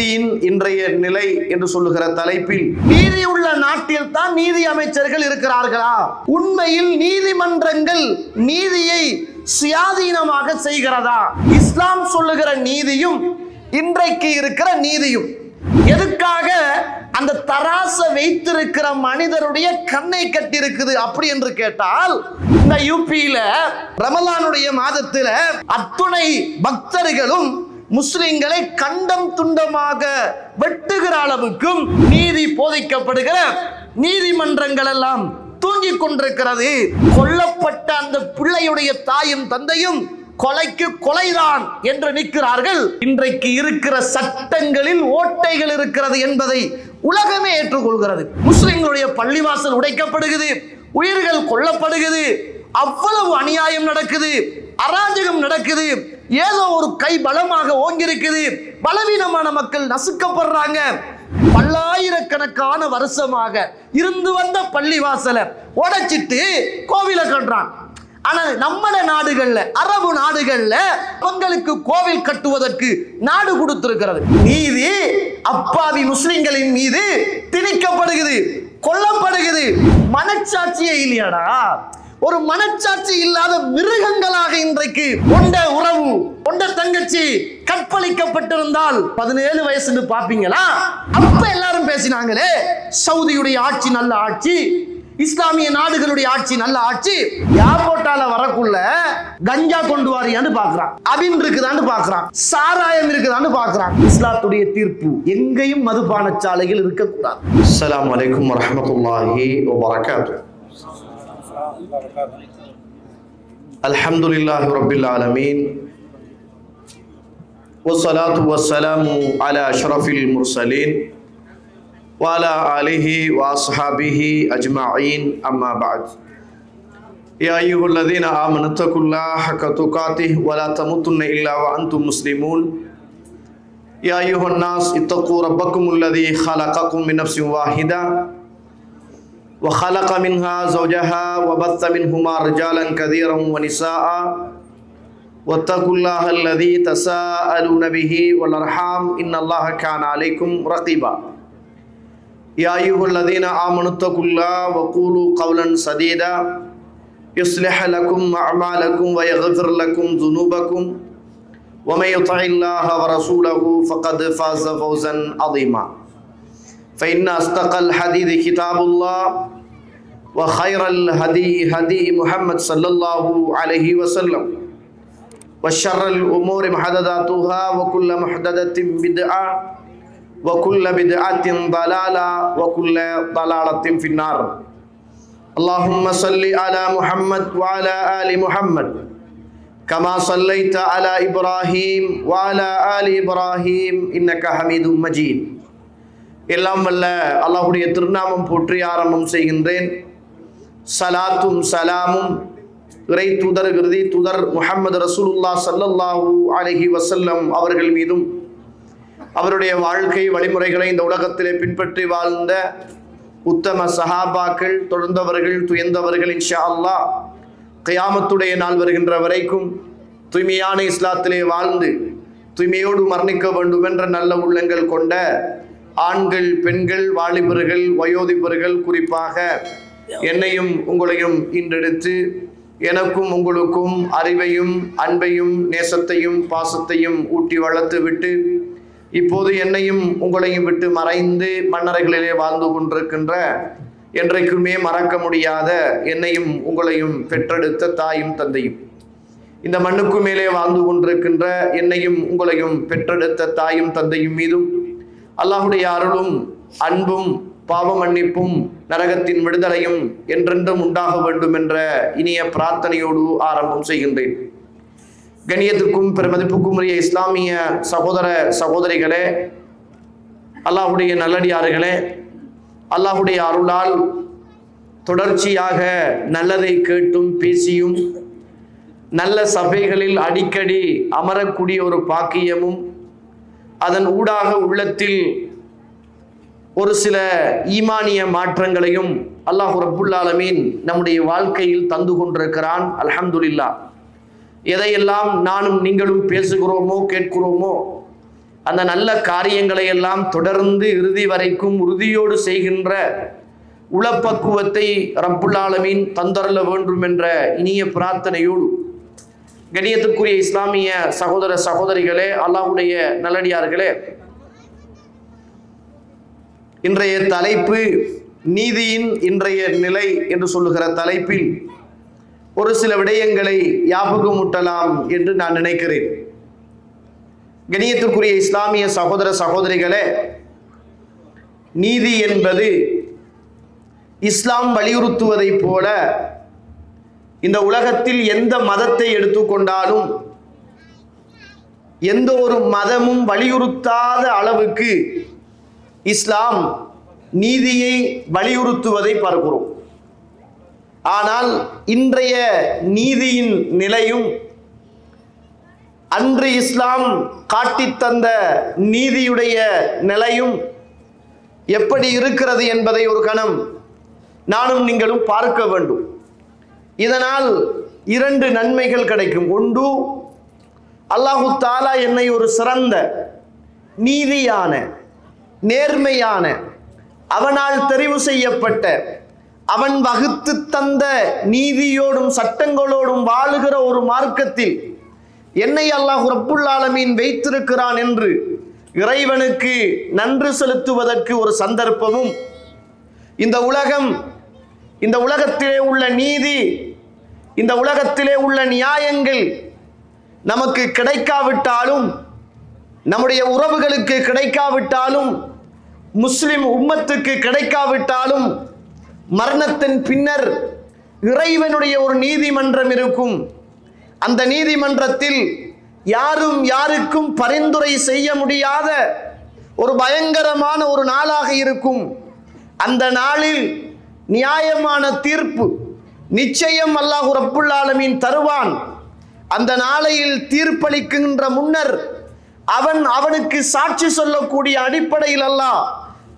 நீதியின் இன்றைய நிலை என்று சொல்லுகிற தலைப்பில், நீதி உள்ள நாட்டில் தான் நீதி அமைச்சர்கள் இருக்கிறார்களா? உண்மையில் நீதிமன்றங்கள் நீதியை சுயாதீனமாக செய்கிறதா? இஸ்லாம் சொல்லுகிற நீதியும் இன்றைக்கு இருக்கிற நீதியும் எதுக்காக அந்த தராச வைத்திருக்கிற மனிதருடைய கண்ணை கட்டி இருக்குது அப்படி என்று கேட்டால், இந்த யூபியில ரமலானுடைய மாதத்தில் அத்துணை பக்தர்களும் முஸ்லிம்களை கண்டம் துண்டமாக வெட்டுகிற அளவுக்கும் நீதி போதிக்கப்படுகிற நீதிமன்றங்கள் எல்லாம் தூங்கிக் கொண்டிருக்கிறது. கொல்லப்பட்ட அந்த பிள்ளையுடைய தாயும் தந்தையும் கொலைக்கு கொலைதான் என்று நிற்கிறார்கள். இன்றைக்கு இருக்கிற சட்டங்களில் ஓட்டைகள் இருக்கிறது என்பதை உலகமே ஏற்றுக்கொள்கிறது. முஸ்லிம்களுடைய பள்ளிவாசல் உடைக்கப்படுகிறது, உயிர்கள் கொல்லப்படுகிறது, அவ்வளவு அநியாயம் நடக்குது, அராஜகம் நடக்குது. ஏதோ ஒரு கை பலமாக ஓங்கிருக்குது, பலவீனமான மக்கள் நசுக்கப்படுறாங்க. பல்லாயிரக்கணக்கான வருஷமாக இருந்து வந்த பள்ளிவாசலை உடைச்சிட்டு கோவிலை கட்டுறான். ஆனா நம்ம நாடுகள்ல, அரபு நாடுகள்ல அவங்களுக்கு கோவில் கட்டுவதற்கு நாடு கொடுத்திருக்கிறது. நீதி அப்பாவி முஸ்லிம்களின் மீது திணிக்கப்படுகிறது, கொல்லப்படுகிறது. மனச்சாட்சியே இல்லையாடா? ஒரு மனச்சாட்சி இல்லாத மிருகங்களாக இன்றைக்கு கொண்ட உறவு, கொண்ட தங்கச்சி கற்பழிக்கப்பட்டிருந்தால் 17 வயசுன்னு பாப்பீங்களா? அப்ப எல்லாரும் பேசினாங்களே, சவுதியுடைய ஆட்சி நல்ல ஆட்சி, இஸ்லாமிய நாடுகளுடைய ஆட்சி நல்ல ஆட்சி. ஏர்போர்ட்டால வரக்குள்ள கஞ்சா கொண்டு வாரியான்னு பாக்குறான், அபின் இருக்குதான்னு பாக்குறான், சாராயம் இருக்குதான்னு பாக்குறான். இஸ்லாத்துடைய தீர்ப்பு எங்கேயும் மதுபான சாலைகள் இருக்கக்கூடாது. அஸ்ஸலாமு அலைக்கும் வரஹ்மத்துல்லாஹி வபரகாத்துஹு. அல்ஹம்துலில்லாஹி ரப்பில் ஆலமீன் வஸ்ஸலாத்து வஸ்ஸலாமு அலா அஷ்ரஃபில் முர்ஸலீன் وعلى آله وأصحابه أجمعين أما بعد يا أيها الذين آمنوا اتقوا الله حق تقاته ولا تموتن إلا وأنتم مسلمون يا أيها الناس اتقوا ربكم الذي خلقكم من نفس واحدة وخلق منها زوجها وبث منهما رجالا كثيرا ونساء واتقوا الله الذي تساءلون به والأرحام إن الله كان عليكم رقيبا يا أيها الذين آمنوا اتقوا الله وقولوا قولا سديدا يصلح لكم أعمالكم ويغفر لكم ذنوبكم ومن يطع الله ورسوله فقد فاز فوزا عظيما فإن أصدق الحديث كتاب الله وخير الهدي هدي محمد صلى الله عليه وسلم وشر الأمور محدثاتها وكل محدثة بدعة وكل بدعة ضلالة وكل ضلالة في النار اللهم صل على محمد وعلى آل محمد كما صليت على إبراهيم وعلى آل إبراهيم إنك حميد مجيد. எல்லாம் வல்ல அல்லாஹ்வுடைய திருநாமம் போற்றி ஆரம்பம் செய்கின்றேன். சலாத்தும் சலாமும் இறை தூதர் இறுதி தூதர் முஹம்மது ரசூலுல்லாஹ் ஸல்லல்லாஹு அலைஹி வஸல்லம் அவர்கள் மீதும், அவருடைய வாழ்க்கை வழிமுறைகளை இந்த உலகத்திலே பின்பற்றி வாழ்ந்த உத்தம சஹாபாக்கள், தொடர்ந்தவர்கள், துயர்ந்தவர்கள் இன்ஷா அல்லாஹ் கியாமத்துடைய நாள் வருகின்ற வரைக்கும் தூய்மையான இஸ்லாத்திலே வாழ்ந்து தூய்மையோடு மரணிக்க வேண்டும் என்ற நல்ல உள்ளங்கள் கொண்ட ஆண்கள், பெண்கள், வாலிபர்கள், வயோதிபர்கள், குறிப்பாக என்னையும் உங்களையும் இன்றெடுத்து எனக்கும் உங்களுக்கும் அறிவையும் அன்பையும் நேசத்தையும் பாசத்தையும் ஊட்டி வளர்த்து விட்டு இப்போது என்னையும் உங்களையும் விட்டு மறைந்து மண்ணறைகளிலே வாழ்ந்து கொண்டிருக்கின்ற, என்றைக்குமே மறக்க முடியாத என்னையும் உங்களையும் பெற்றெடுத்த தாயும் தந்தையும், இந்த மண்ணுக்கு மேலே வாழ்ந்து கொண்டிருக்கின்ற என்னையும் உங்களையும் பெற்றெடுத்த தாயும் தந்தையும் மீதும் அல்லாஹ்வுடைய அருளும் அன்பும் பாவ மன்னிப்பும் நரகத்தின் விடுதலையும் என்றென்றும் உண்டாக வேண்டும் என்ற இனிய பிரார்த்தனையோடு ஆரம்பம் செய்கின்றேன். கண்ணியத்துக்கும் பெருமதிப்புக்கும் உரிய இஸ்லாமிய சகோதர சகோதரிகளே, அல்லாஹ்வுடைய நல்லடியார்களே, அல்லாஹ்வுடைய அருளால் தொடர்ச்சியாக நல்லதை கேட்டும் பேசியும் நல்ல சபைகளில் அடிக்கடி அமரக்கூடிய ஒரு பாக்கியமும், அதன் ஊடாக உள்ளத்தில் ஒரு சில ஈமானிய மாற்றங்களையும் அல்லாஹ் ரப்புல் ஆலமீன் நம்முடைய வாழ்க்கையில் தந்து கொண்டிருக்கிறான். அல்ஹம்துலில்லாஹ். எதையெல்லாம் நானும் நீங்களும் பேசுகிறோமோ கேட்கிறோமோ அந்த நல்ல காரியங்களை எல்லாம் தொடர்ந்து இறுதி வரைக்கும் உறுதியோடு செய்கின்ற உளப்பக்குவத்தை ரப்புல் ஆலமீன் தந்தரல வேண்டும் என்ற இனிய பிரார்த்தனையோடு கண்ணியத்துக்குரிய இஸ்லாமிய சகோதர சகோதரிகளே, அல்லாஹ்வுடைய நல்லடியார்களே, இன்றைய தலைப்பு நீதியின் இன்றைய நிலை என்று சொல்லுகிற தலைப்பில் ஒரு சில விடயங்களை ஞாபகமூட்டலாம் என்று நான் நினைக்கிறேன். கண்ணியத்துக்குரிய இஸ்லாமிய சகோதர சகோதரிகளே, நீதி என்பது இஸ்லாம் வலியுறுத்துவதைப் போல இந்த உலகத்தில் எந்த மதத்தை எடுத்துக்கொண்டாலும் எந்த ஒரு மதமும் வலியுறுத்தாத அளவுக்கு இஸ்லாம் நீதியை வலியுறுத்துவதை பார்க்கிறோம். ஆனால் இன்றைய நீதியின் நிலையும் அன்று இஸ்லாம் காட்டித்தந்த நீதியுடைய நிலையும் எப்படி இருக்கிறது என்பதை ஒரு கணம் நானும் நீங்களும் பார்க்க வேண்டும். இதனால் இரண்டு நன்மைகள் கிடைக்கும். ஒன்று, அல்லாஹு தாலா என்னை ஒரு சிறந்த நீதியான நேர்மையான அவனால் தெரிவு செய்யப்பட்ட அவன் வகுத்து தந்த நீதியோடும் சட்டங்களோடும் வாழுகிற ஒரு மார்க்கத்தில் என்னை அல்லாஹ் ரப்புல் ஆலமீன் வைத்திருக்கிறான் என்று இறைவனுக்கு நன்றி செலுத்துவதற்கு ஒரு சந்தர்ப்பமும், இந்த உலகத்திலே உள்ள நீதி, இந்த உலகத்திலே உள்ள நியாயங்கள் நமக்கு கிடைக்காவிட்டாலும், நம்முடைய உறவுகளுக்கு கிடைக்காவிட்டாலும், முஸ்லிம் உம்மத்துக்கு கிடைக்காவிட்டாலும், மரணத்தின் பின்னர் இறைவனுடைய ஒரு நீதிமன்றம் இருக்கும். அந்த நீதிமன்றத்தில் யாரும் யாருக்கும் பரிந்துரை செய்ய முடியாத ஒரு பயங்கரமான ஒரு நாளாக இருக்கும். அந்த நாளில் நியாயமான தீர்ப்பு நிச்சயம் அல்லாஹ் ரப்புல் ஆலமீன் தருவான். அந்த நாளையில் தீர்ப்பளிக்கின்ற முன்னர் அவனுக்கு சாட்சி சொல்லக்கூடிய அடிப்படையில் அல்லாஹ்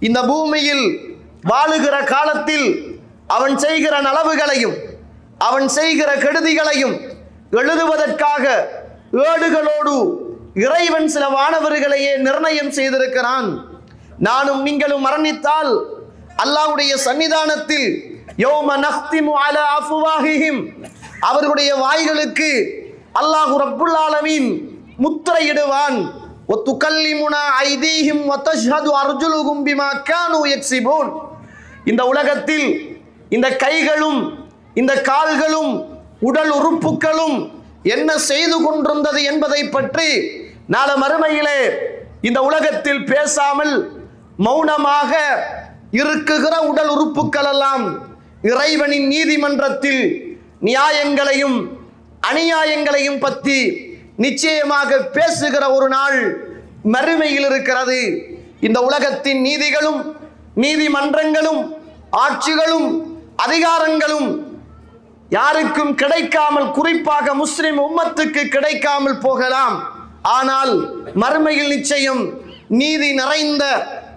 இந்த பூமியில் வாழுகிற காலத்தில் அவன் செய்கிற நலவுகளையும் அவன் செய்கிற கெடுதிகளையும் எழுதுவதற்காக ஏடுகளோடு இறைவன் சில வானவர்களையே நிர்ணயம் செய்திருக்கிறான். நானும் நீங்களும் மரணித்தால் அல்லாஹ்வுடைய சன்னிதானத்தில் யௌம நக்திமு அலா அஃப்வாஹிஹிம், அவர்களுடைய வாய்களுக்கு அல்லாஹ் ரப்புல் ஆலமீன் முத்திரையிடுவான். வத்துகல்லிமுனா ஐதீஹிம் வதஷ்ஹது அர்ஜுலுஹும் பிமா கானூ யக்ஸிபூன். இந்த உலகத்தில் இந்த கைகளும் இந்த கால்களும் உடல் உறுப்புகளும் என்ன செய்து கொண்டிருந்தது என்பதை பற்றி நாளை மறுமையிலே இந்த உலகத்தில் பேசாமல் மௌனமாக இருக்குகிற உடல் உறுப்புகள் எல்லாம் இறைவனின் நீதிமன்றத்தில் நியாயங்களையும் அநியாயங்களையும் பற்றி நிச்சயமாக பேசுகிற ஒரு நாள் மறுமையில் இருக்கிறது. இந்த உலகத்தின் நீதிகளும் நீதிமன்றங்களும் ஆட்சிகளும் அதிகாரங்களும் யாருக்கும் கிடைக்காமல், குறிப்பாக முஸ்லிம் உம்மத்துக்கு கிடைக்காமல் போகலாம். ஆனால் மறுமையில் நிச்சயம் நீதி நிறைந்த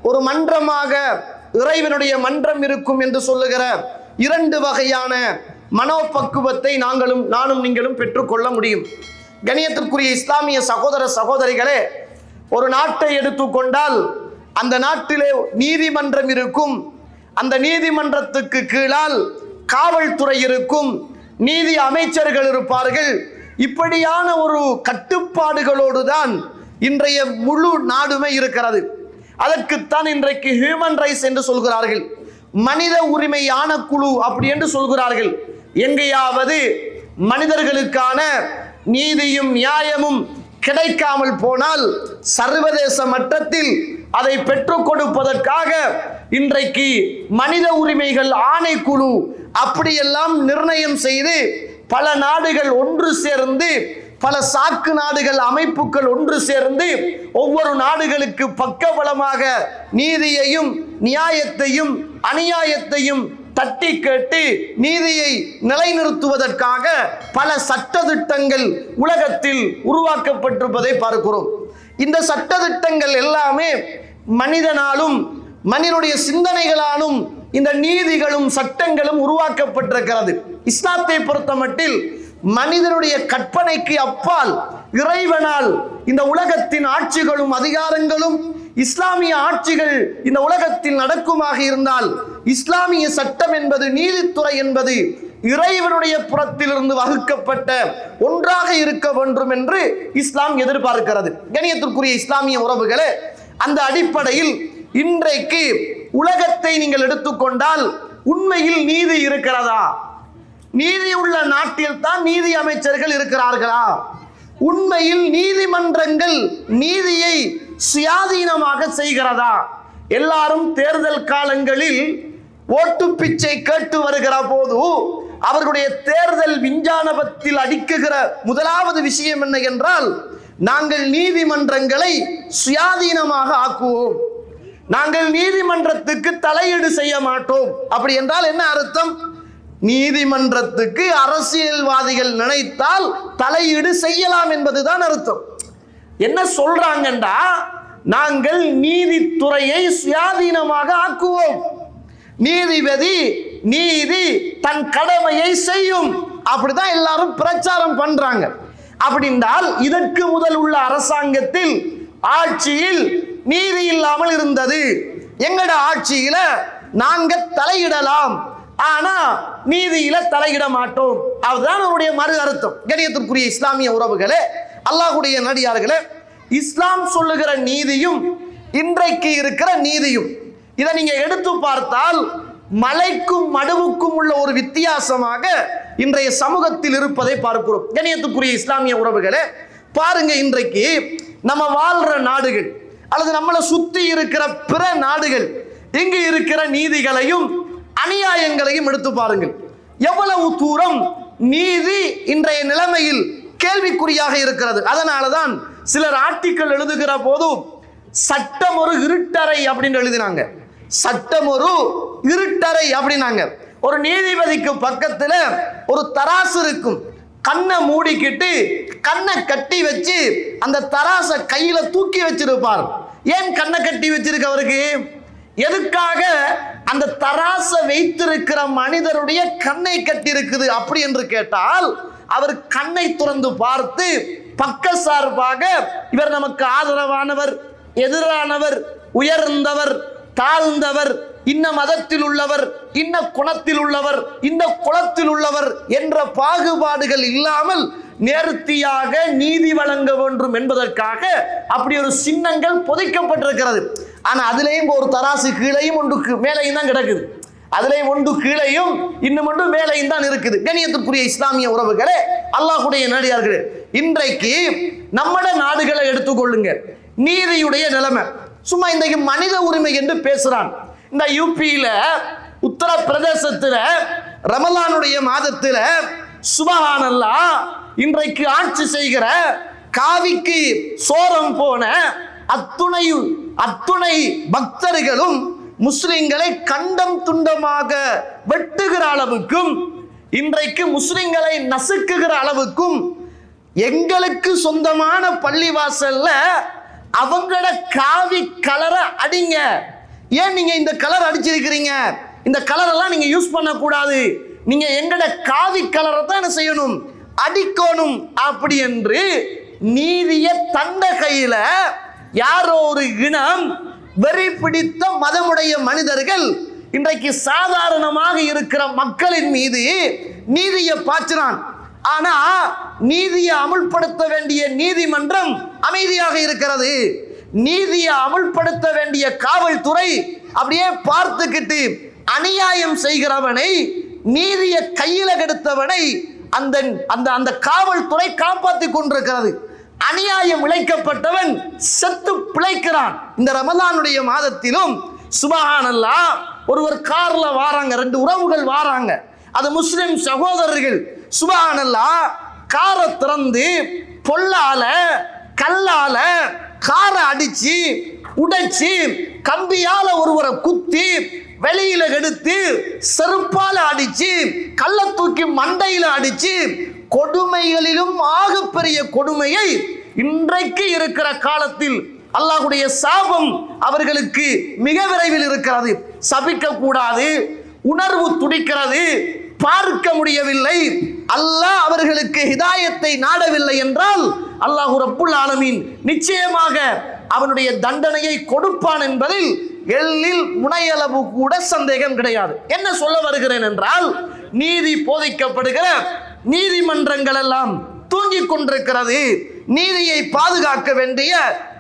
ஒரு மன்றமாக இறைவனுடைய மன்றம் இருக்கும் என்று சொல்லுகிற இரண்டு வகையான மனோபக்குவத்தை நானும் நீங்களும் பெற்றுக்கொள்ள முடியும். கண்ணியத்திற்குரிய இஸ்லாமிய சகோதர சகோதரிகளே, ஒரு நாட்டை எடுத்துக்கொண்டால் அந்த நாட்டிலே நீதிமன்றம் இருக்கும். அந்த நீதிமன்றத்துக்கு கீழால் காவல்துறை இருக்கும், நீதி அமைச்சர்கள் இருப்பார்கள். இப்படியான ஒரு கட்டுப்பாடுகளோடு தான் இன்றைய முழு நாடுமே இருக்கிறது. அதற்குத்தான் இன்றைக்கு ஹியூமன் ரைட்ஸ் என்று சொல்கிறார்கள், மனித உரிமை ஆணைக்குழு அப்படி என்று சொல்கிறார்கள். எங்கேயாவது மனிதர்களுக்கான நீதியும் நியாயமும் கிடைக்காமல் போனால் சர்வதேச மட்டத்தில் அதை பெற்றுக் கொடுப்பதற்காக இன்றைக்கு மனித உரிமைகள் ஆணைக்குழு அப்படியெல்லாம் நிர்ணயம் செய்து பல நாடுகள் ஒன்று சேர்ந்து, பல சாக்கு நாடுகள் அமைப்புகள் ஒன்று சேர்ந்து ஒவ்வொரு நாடுகளுக்கு பக்கபலமாக நீதியையும் நியாயத்தையும் அநியாயத்தையும் தட்டி கேட்டு நீதியை நிலைநிறுத்துவதற்காக பல சட்டதிட்டங்கள் உலகத்தில் உருவாக்கப்பட்டிருப்பதை பார்க்கிறோம். இந்த சட்டதிட்டங்கள் எல்லாமே மனிதனாலும் மனிதனுடைய சிந்தனைகளாலும் இந்த நீதிகளும் சட்டங்களும் உருவாக்கப்பட்டிருக்கிறது. இஸ்லாத்தை பொறுத்தமட்டில் மனிதனுடைய கற்பனைக்கு அப்பால் இறைவனால் இந்த உலகத்தின் ஆட்சிகளும் அதிகாரங்களும் இஸ்லாமிய ஆட்சிகள் இந்த உலகத்தில் நடக்குமாக இருந்தால் இஸ்லாமிய சட்டம் என்பது, நீதித்துறை என்பது இறைவனுடைய புறத்திலிருந்து வகுக்கப்பட்ட ஒன்றாக இருக்க வேண்டும் என்று இஸ்லாம் எதிர்பார்க்கிறது. கண்ணியத்திற்குரிய இஸ்லாமிய உறவுகளே, அந்த அடிப்படையில் இன்றைக்கு உலகத்தை நீங்கள் எடுத்துக்கொண்டால் உண்மையில் நீதி இருக்கிறதா? நீதி உள்ள நாட்டில் தான் நீதி அமைச்சர்கள் இருக்கிறார்களா? உண்மையில் நீதிமன்றங்கள் நீதியை சுயாதீனமாக செய்கிறதா? எல்லாரும் தேர்தல் காலங்களில் ஓட்டு பிச்சை கேட்டு வருகிற போது அவர்களுடைய தேர்தல் விஞ்ஞானத்தில் அடிக்குகிற முதலாவது விஷயம் என்ன என்றால், நாங்கள் நீதிமன்றங்களை சுயாதீனமாக ஆக்குவோம், நாங்கள் நீதிமன்றத்துக்கு தலையீடு செய்ய மாட்டோம். அப்படி என்றால் என்ன அர்த்தம்? நீதிமன்றத்துக்கு அரசியல்வாதிகள் நினைத்தால் தலையீடு செய்யலாம் என்பதுதான் அர்த்தம். என்ன சொல்றாங்கண்டா, நாங்கள் நீதித்துறையை சுயாதீனமாக ஆக்குவோம், நீதிபதி நீதி தன் கடமையை செய்யும், அப்படிதான் எல்லாரும் பிரச்சாரம் பண்றாங்க. அப்படின்றால் இதற்கு முதல் உள்ள அரசாங்கத்தில் ஆட்சியில் நீதி இல்லாமல் இருந்தது. எங்கட ஆட்சியில நாங்க தலையிடலாம், ஆனா நீதியில தலையிட மாட்டோம். அதுதான் அவருடைய மறு அர்த்தம். கண்ணியத்திற்குரிய இஸ்லாமிய உறவுகளே, அல்லாஹ்வுடைய நடிகார்களே, இஸ்லாம் சொல்லுகிற நீதியும் இன்றைக்கு இருக்கிற நீதியும் இதை நீங்க எடுத்து பார்த்தால் மலைக்கும் மடுவுக்கும் உள்ள ஒரு வித்தியாசமாக இன்றைய சமூகத்தில் இருப்பதை பார்க்கிறோம். கண்ணியத்துக்குரிய இஸ்லாமிய உறவுகளே, பாருங்க, இன்றைக்கு நம்ம வாழ்ற நாடுகள் அல்லது நம்மளை சுத்தி இருக்கிற பிற நாடுகள் இங்கு இருக்கிற நீதிகளையும் அநியாயங்களையும் எடுத்து பாருங்கள். எவ்வளவு தூரம் நீதி இன்றைய நிலைமையில் கேள்விக்குறியாக இருக்கிறது. அதனாலதான் சிலர் ஆர்டிக்கல் எழுதுகிற போது சட்டம் ஒரு இருட்டறை அப்படின்னு எழுதினாங்க. சட்டம் ஒரு இருட்டறை அப்படின்னாங்க. ஒரு நீதிபதிக்கு பக்கத்துல ஒரு தராசு இருக்கும், கண்ணை மூடிக்கிட்டு கண்ணை கட்டி வச்சு அந்த தராச கையில தூக்கி வச்சிருப்பார். ஏன் கண்ணை கட்டி வச்சிருக்க அவருக்கு? எதுக்காக? அந்த தராச வைத்திருக்கிற மனிதருடைய கண்ணை கட்டி இருக்குது. அப்படி என்று கேட்டால் அவர் கண்ணை துறந்து பார்த்து பக்க சார்பாக இவர் நமக்கு ஆதரவானவர், எதிரானவர், உயர்ந்தவர், தாழ்ந்தவர், இன்ன மதத்தில் உள்ளவர், இன்ன குணத்தில் உள்ளவர், இந்த குலத்தில் உள்ளவர் என்ற பாகுபாடுகள் இல்லாமல் நேர்த்தியாக நீதி வழங்க வேண்டும் என்பதற்காக அப்படி ஒரு சின்னங்கள் புதைக்கப்பட்டிருக்கிறது. ஆனா அதுலேயும் ஒரு தராசு கீழையும் ஒன்று மேலையும் தான் கிடக்குது. அதுலேயும் ஒன்று கீழையும் இன்னும் ஒன்று மேலையும் தான் இருக்குது. கண்ணியத்திற்குரிய இஸ்லாமிய உறவுகளே, அல்லாஹ்வுடைய நடிகார்களே, இன்றைக்கு நம்மட நாடுகளை எடுத்துக்கொள்ளுங்க, நீதியுடைய நிலைமை. சும்மா இன்றைக்கு மனித உரிமை என்று பேசுறான். இந்த யூபியில உத்தரப்பிரதேசத்துல ரமலானுடைய மாதத்துல சுபஹானல்லாஹ் இன்றைக்கு ஆட்சி செய்கிற காவிக்கு சோரம் போன அத்துணை பக்தர்களும் முஸ்லிம்களை கண்டம் துண்டமாக வெட்டுகிற அளவுக்கும் இன்றைக்கு முஸ்லிம்களை நசுக்குகிற அளவுக்கும் எங்களுக்கு சொந்தமான பள்ளிவாசல்ல அவங்களோட காவி கலரை அடிங்க. ஏன் நீங்க இந்த கலர் அடிச்சிருக்கிறீங்க? இந்த கலர் எல்லாம் நீங்க யூஸ் பண்ணக்கூடாது, நீங்க எங்கட காவி கலரை தான் என்ன செய்யணும், அடிக்கணும். அப்படி என்று நீதிய தண்ட கையில யாரோ ஒரு இனம் வெறி பிடித்த மதமுடைய மனிதர்கள் இன்றைக்கு சாதாரணமாக இருக்கிற மக்களின் மீது நீதியை பாய்ச்சினான். ஆனா நீதியை அமுல்படுத்த வேண்டிய நீதிமன்றம் அமைதியாக இருக்கிறது. நீதியை அமுல்படுத்த வேண்டிய காவல்துறை அப்படியே பார்த்துக்கிட்டு அநியாயம் செய்கிறவனை, நீதியை கையில கெடுத்தவனை அந்த அந்த அந்த காவல்துறை காப்பாற்றி கொண்டிருக்கிறது. அநியாயம் இழைக்கப்பட்டவன் செத்து பிழைக்கிறான். இந்த ரமலானுடைய மாதத்திலும் சுபஹானல்லாஹ் ஒருவர் கார்ல வாராங்க, ரெண்டு உறவுகள் வாராங்க, அது முஸ்லிம் சகோதரர்கள். சுபஹானல்லாஹ் காரை திறந்து பொல்லால கல்லால காரை அடிச்சு உடைச்சு கம்பியால ஒருவரை குத்தி வெளியில எடுத்து செருப்பால அடிச்சு கல்ல தூக்கி மண்டையில அடிச்சு கொடுமைகளிலும் ஆகப்பெரிய கொடுமையை இன்றைக்கு இருக்கிற காலத்தில் அல்லாஹ்வுடைய சாபம் அவர்களுக்கு மிக விரைவில் இருக்கிறது. சபிக்க கூடாது, உணர்வு துடிக்கிறது, பார்க்க முடியவில்லை, அல்லாஹ் அவர்களுக்கு ஹிதாயத்தை நாடவில்லை என்றால் அல்லாஹ் ரப்புல் ஆலமீன் நிச்சயமாக அவனுடைய தண்டனையை கொடுப்பான் என்பதில் எள்ளில் முனையளவு கூட சந்தேகம் கிடையாது. என்ன சொல்ல வருகிறேன் என்றால், நீதி போதிக்கப்படுகிற நீதிமன்றங்கள் எல்லாம் தூங்கிக் கொண்டிருக்கிறது. நீதியை பாதுகாக்க வேண்டிய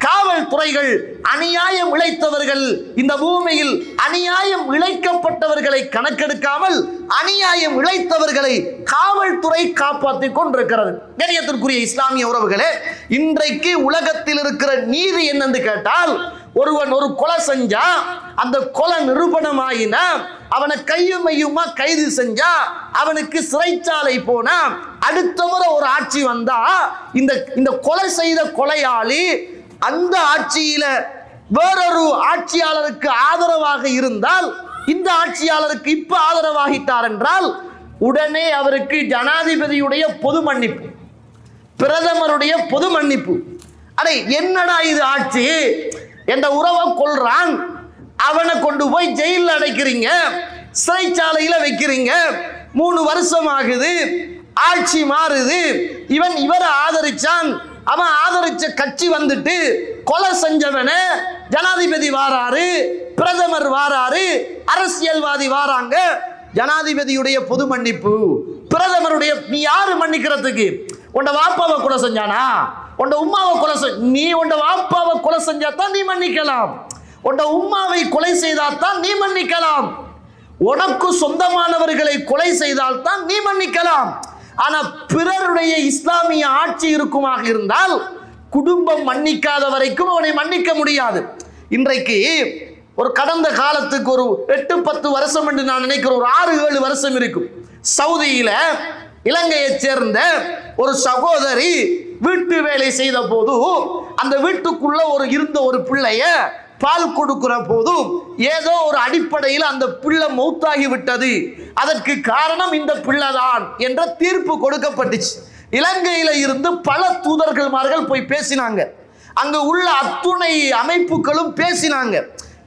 காவல்துறைகள் அநியாயம் இழைத்தவர்கள், இந்த பூமியில் அநியாயம் இழைக்கப்பட்டவர்களை கணக்கெடுக்காமல் அநியாயம் இழைத்தவர்களை காவல்துறை காப்பாற்றிக் கொண்டிருக்கிறது. கண்ணியத்திற்குரிய இஸ்லாமிய உறவுகளே, இன்றைக்கு உலகத்தில் இருக்கிற நீதி என்னன்னு கேட்டால், ஒருவன் ஒரு கொலை செஞ்சா அந்த கொலை நிரூபணமாயினா அவனை கையுமையுமா கைது செஞ்சா அவனுக்கு சிறைச்சாலை போனா அடுத்த முறை ஒரு ஆட்சி வந்தா இந்த கொலை செய்த கொலையாளி அந்த ஆட்சியில வேறொரு ஆட்சியாளருக்கு ஆதரவாக இருந்தால், இந்த ஆட்சியாளருக்கு இப்ப ஆதரவாகிட்டார் என்றால் உடனே அவருக்கு ஜனாதிபதியுடைய பொது மன்னிப்பு, பிரதமருடைய பொது மன்னிப்பு. அடே என்னடா இது ஆட்சி, என்ற உறவை கொள்றான், அவனை கொண்டு போய் ஜெயிலில் அடைக்கிறீங்க, சிறைச்சாலையில வைக்கிறீங்க, 3 வருஷம் ஆகுது, ஆட்சி மாறுது, இவரை ஆதரிச்சான், அவன் ஆதரிச்ச கட்சி வந்துட்டு கொலை செஞ்சவன ஜனாதிபதி வாராரு, பிரதமர் வாராரு, அரசியல்வாதி வாராங்க, ஜனாதிபதியுடைய பொது மன்னிப்பு, பிரதமருடைய, நீ யாரு மன்னிக்கிறதுக்கு? உண்ட வாப்பாவை கொலை செஞ்சானா, உண்ட உம்மாவை கொலை நீ உண்ட வாப்பாவை கொலை செஞ்சாதான் நீ மன்னிக்கலாம், உண்ட உம்மாவை கொலை செய்தால்தான் நீ மன்னிக்கலாம், உனக்கு சொந்தமானவர்களை கொலை செய்தால்தான் நீ மன்னிக்கலாம். ஆனா பிறருடைய இஸ்லாமிய ஆட்சி இருக்குமாக இருந்தால் குடும்பம் மன்னிக்காத வரைக்கும் அவனை மன்னிக்க முடியாது. இன்றைக்கு ஒரு கடந்த காலத்துக்கு ஒரு 8-10 வருஷம் என்று நான் நினைக்கிறேன், ஒரு 6-7 வருஷம் இருக்கும், சவுதியில இலங்கையை சேர்ந்த ஒரு சகோதரி வீட்டு வேலை செய்த போது அந்த வீட்டுக்குள்ள இருந்த ஒரு பிள்ளைய பால் கொடுக்கிற போதும் ஏதோ ஒரு அடிப்படையில் அந்த பிள்ளை மௌத்தாகி விட்டது, அதற்கு காரணம் இந்த பிள்ளைதான் என்ற தீர்ப்பு கொடுக்கப்பட்டுச்சு. இலங்கையில இருந்து பல தூதர்கள்மார்கள் போய் பேசினாங்க, அங்கு உள்ள அத்துணை அமைப்புகளும் பேசினாங்க.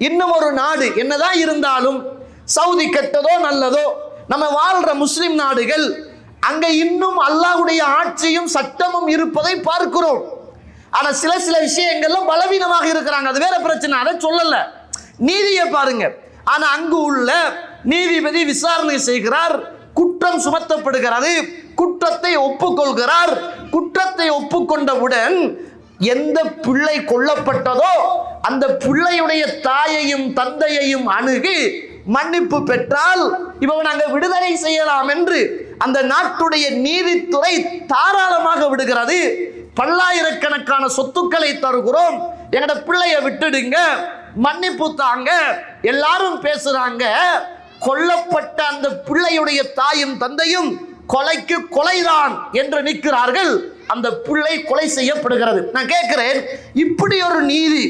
இன்னும் ஒரு நாடு என்னதான் இருந்தாலும் சவுதி கெட்டதோ நல்லதோ, நம்ம வாழ்ற முஸ்லிம் நாடுகள் அங்க இன்னும் அல்லாஹ்வுடைய ஆட்சியும் சட்டமும் இருப்பதை பார்க்கிறோம். ஆனா சில விஷயங்கள்ல பலவீனமாக இருக்கிறாங்க, அது வேற பிரச்சனை, அதை சொல்லல. நீதியை பாருங்க. ஆனா அங்கு உள்ள நீதிபதி விசாரணை செய்கிறார், குற்றம் சுமத்தப்படுகிறது, குற்றத்தை ஒப்புக்கொள்கிறார். குற்றத்தை ஒப்புக்கொண்டவுடன் எந்த பிள்ளை கொல்லப்பட்டதோ அந்த பிள்ளையுடைய தாயையும் தந்தையையும் அணுகி மன்னிப்பு பெற்றால் இவன் நாங்க விடுதலை செய்யலாம் என்று அந்த நாட்டுடைய நீதித்துறை தாராளமாக விடுகிறது. பல்லாயிரக்கணக்கான சொத்துக்களை தருகிறோம், எங்கட பிள்ளைய விட்டுடுங்க, மன்னிப்பு தாங்க, எல்லாரும் பேசுறாங்க. கொல்லப்பட்ட அந்த பிள்ளையுடைய தாயும் தந்தையும் கொலைக்கு கொலைதான் என்று நிற்கிறார்கள். அந்த பிள்ளை கொலை செய்யப்படுகிறது. நான் கேட்கிறேன், இப்படி ஒரு நீதி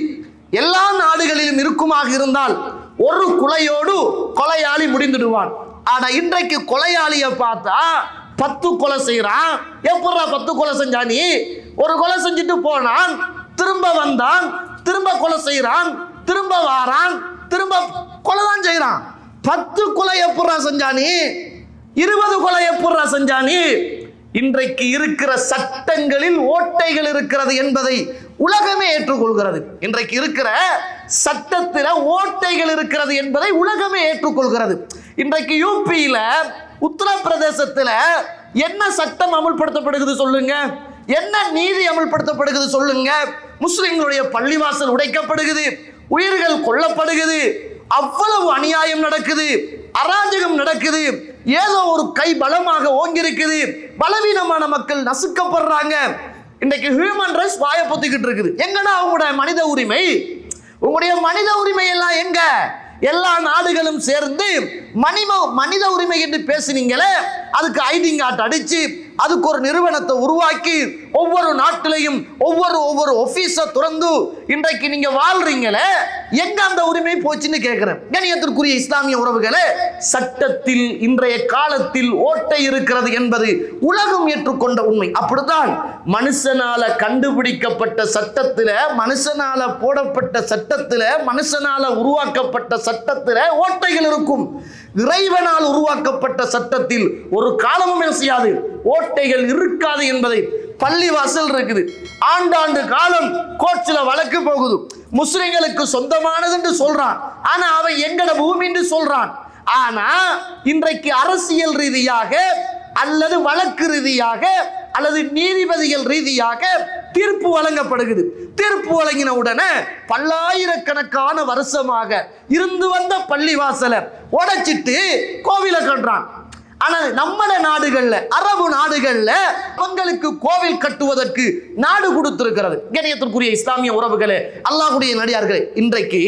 எல்லா நாடுகளிலும் இருக்குமாக இருந்தால் ஒரு கொலையோடு கொலையாளி முடிந்துடுவான். ஆனா இன்றைக்கு கொலையாளியை பார்த்தா 10 கொலை செய்யறான். எப்படா 10 கொலை செஞ்சா? நீ ஒரு கொலை செஞ்சுட்டு போனான், திரும்ப வந்தான், திரும்ப கொலை செய்யறான், திரும்ப வாரான், திரும்ப கொலை தான் செய்யறான். 10 கொலை எப்படா செஞ்சா? நீ 20 கொலை எப்படா செஞ்சா? நீ இன்றைக்கு இருக்கிற சட்டங்களில் ஓட்டைகள் இருக்கிறது என்பதை உலகமே ஏற்றுக்கொள்கிறது. இன்றைக்கு இருக்கிற சட்டத்தில் ஓட்டைகள் இருக்கிறது என்பதை உலகமே ஏற்றுக்கொள்கிறது. இன்றைக்கு யூபியில, உத்தரப்பிரதேசத்தில் என்ன சட்டம் அமல்படுத்தப்படுகிறது சொல்லுங்க? என்ன நீதி அமல்படுத்தப்படுகிறது சொல்லுங்க? முஸ்லிம்களுடைய பள்ளிவாசல் உடைக்கப்படுகிறது, உயிர்கள் கொல்லப்படுகிறது, அவ்வளவு அநியாயம் நடக்குது, அராஜகம் நடக்குது, ஏதோ ஒரு கை பலமாக ஓங்கி இருக்குது, பலவீனமான மக்கள் நசுக்கப்படுறாங்க. இன்னைக்கு ஹியூமன் ரைட்ஸ் வாயை பொத்திக்கிட்டு இருக்குது. எங்கடா உங்களுடைய மனித உரிமை? உங்களுடைய மனித உரிமை எல்லாம் எங்க? எல்லா நாடுகளும் சேர்ந்து மனித உரிமை என்று பேசினீங்களே, அதுக்கு ஐடி கார்டு அடிச்சு அதுக்கு ஒரு நிறுவனத்தை உருவாக்கி ஒவ்வொரு நாட்டிலையும் ஒவ்வொரு ஆபீஸை திறந்து இன்றைக்கு நீங்க வாழ்றீங்களே, எங்க அந்த உரிமை போச்சுன்னு கேட்கிறேன். கண்ணியத்திற்குரிய இஸ்லாமிய உறவுகளே, சட்டத்தில் இன்றைய காலத்தில் ஓட்டை இருக்கிறது என்பது உலகம் ஏற்றுக்கொண்ட உண்மை. அப்படித்தான் மனுஷனால கண்டுபிடிக்கப்பட்ட சட்டத்தில், மனுஷனால போடப்பட்ட சட்டத்தில், மனுஷனால உருவாக்கப்பட்ட சட்டத்தில் ஓட்டைகள் இருக்கும். இறைவனால் உருவாக்கப்பட்ட சட்டத்தில் ஒரு காலமும் என்ன செய்யாது, ஓட்டைகள் இருக்காது என்பதை பள்ளிவாசல் இருக்குது. ஆண்டாண்டு காலம் கோர்ட்ல வழக்கு போகுது, முஸ்லிம்களுக்கு சொந்தமானது என்று சொல்றான், ஆனா அவன் எங்கட பூமி என்று சொல்றான். ஆனா இன்றைக்கு அரசியல் ரீதியாக அல்லது வழக்கு ரீதியாக அல்லது நீதிபதிகள் ரீதியாக தீர்ப்பு வழங்கப்படுகிறது. தீர்ப்பு வழங்கின உடனே பல்லாயிரக்கணக்கான வருஷமாக இருந்து வந்த பள்ளிவாசலை உடைச்சிட்டு கோவில கட்டுறான். ஆனா நம்ம நாடுகள்ல, அரபு நாடுகள்ல அவங்களுக்கு கோவில் கட்டுவதற்கு நாடு கொடுத்திருக்கிறது. கண்ணியத்திற்குரிய இஸ்லாமிய உறவுகளே, அல்லாஹ்வுடைய நடிகார்களே, இன்றைக்கு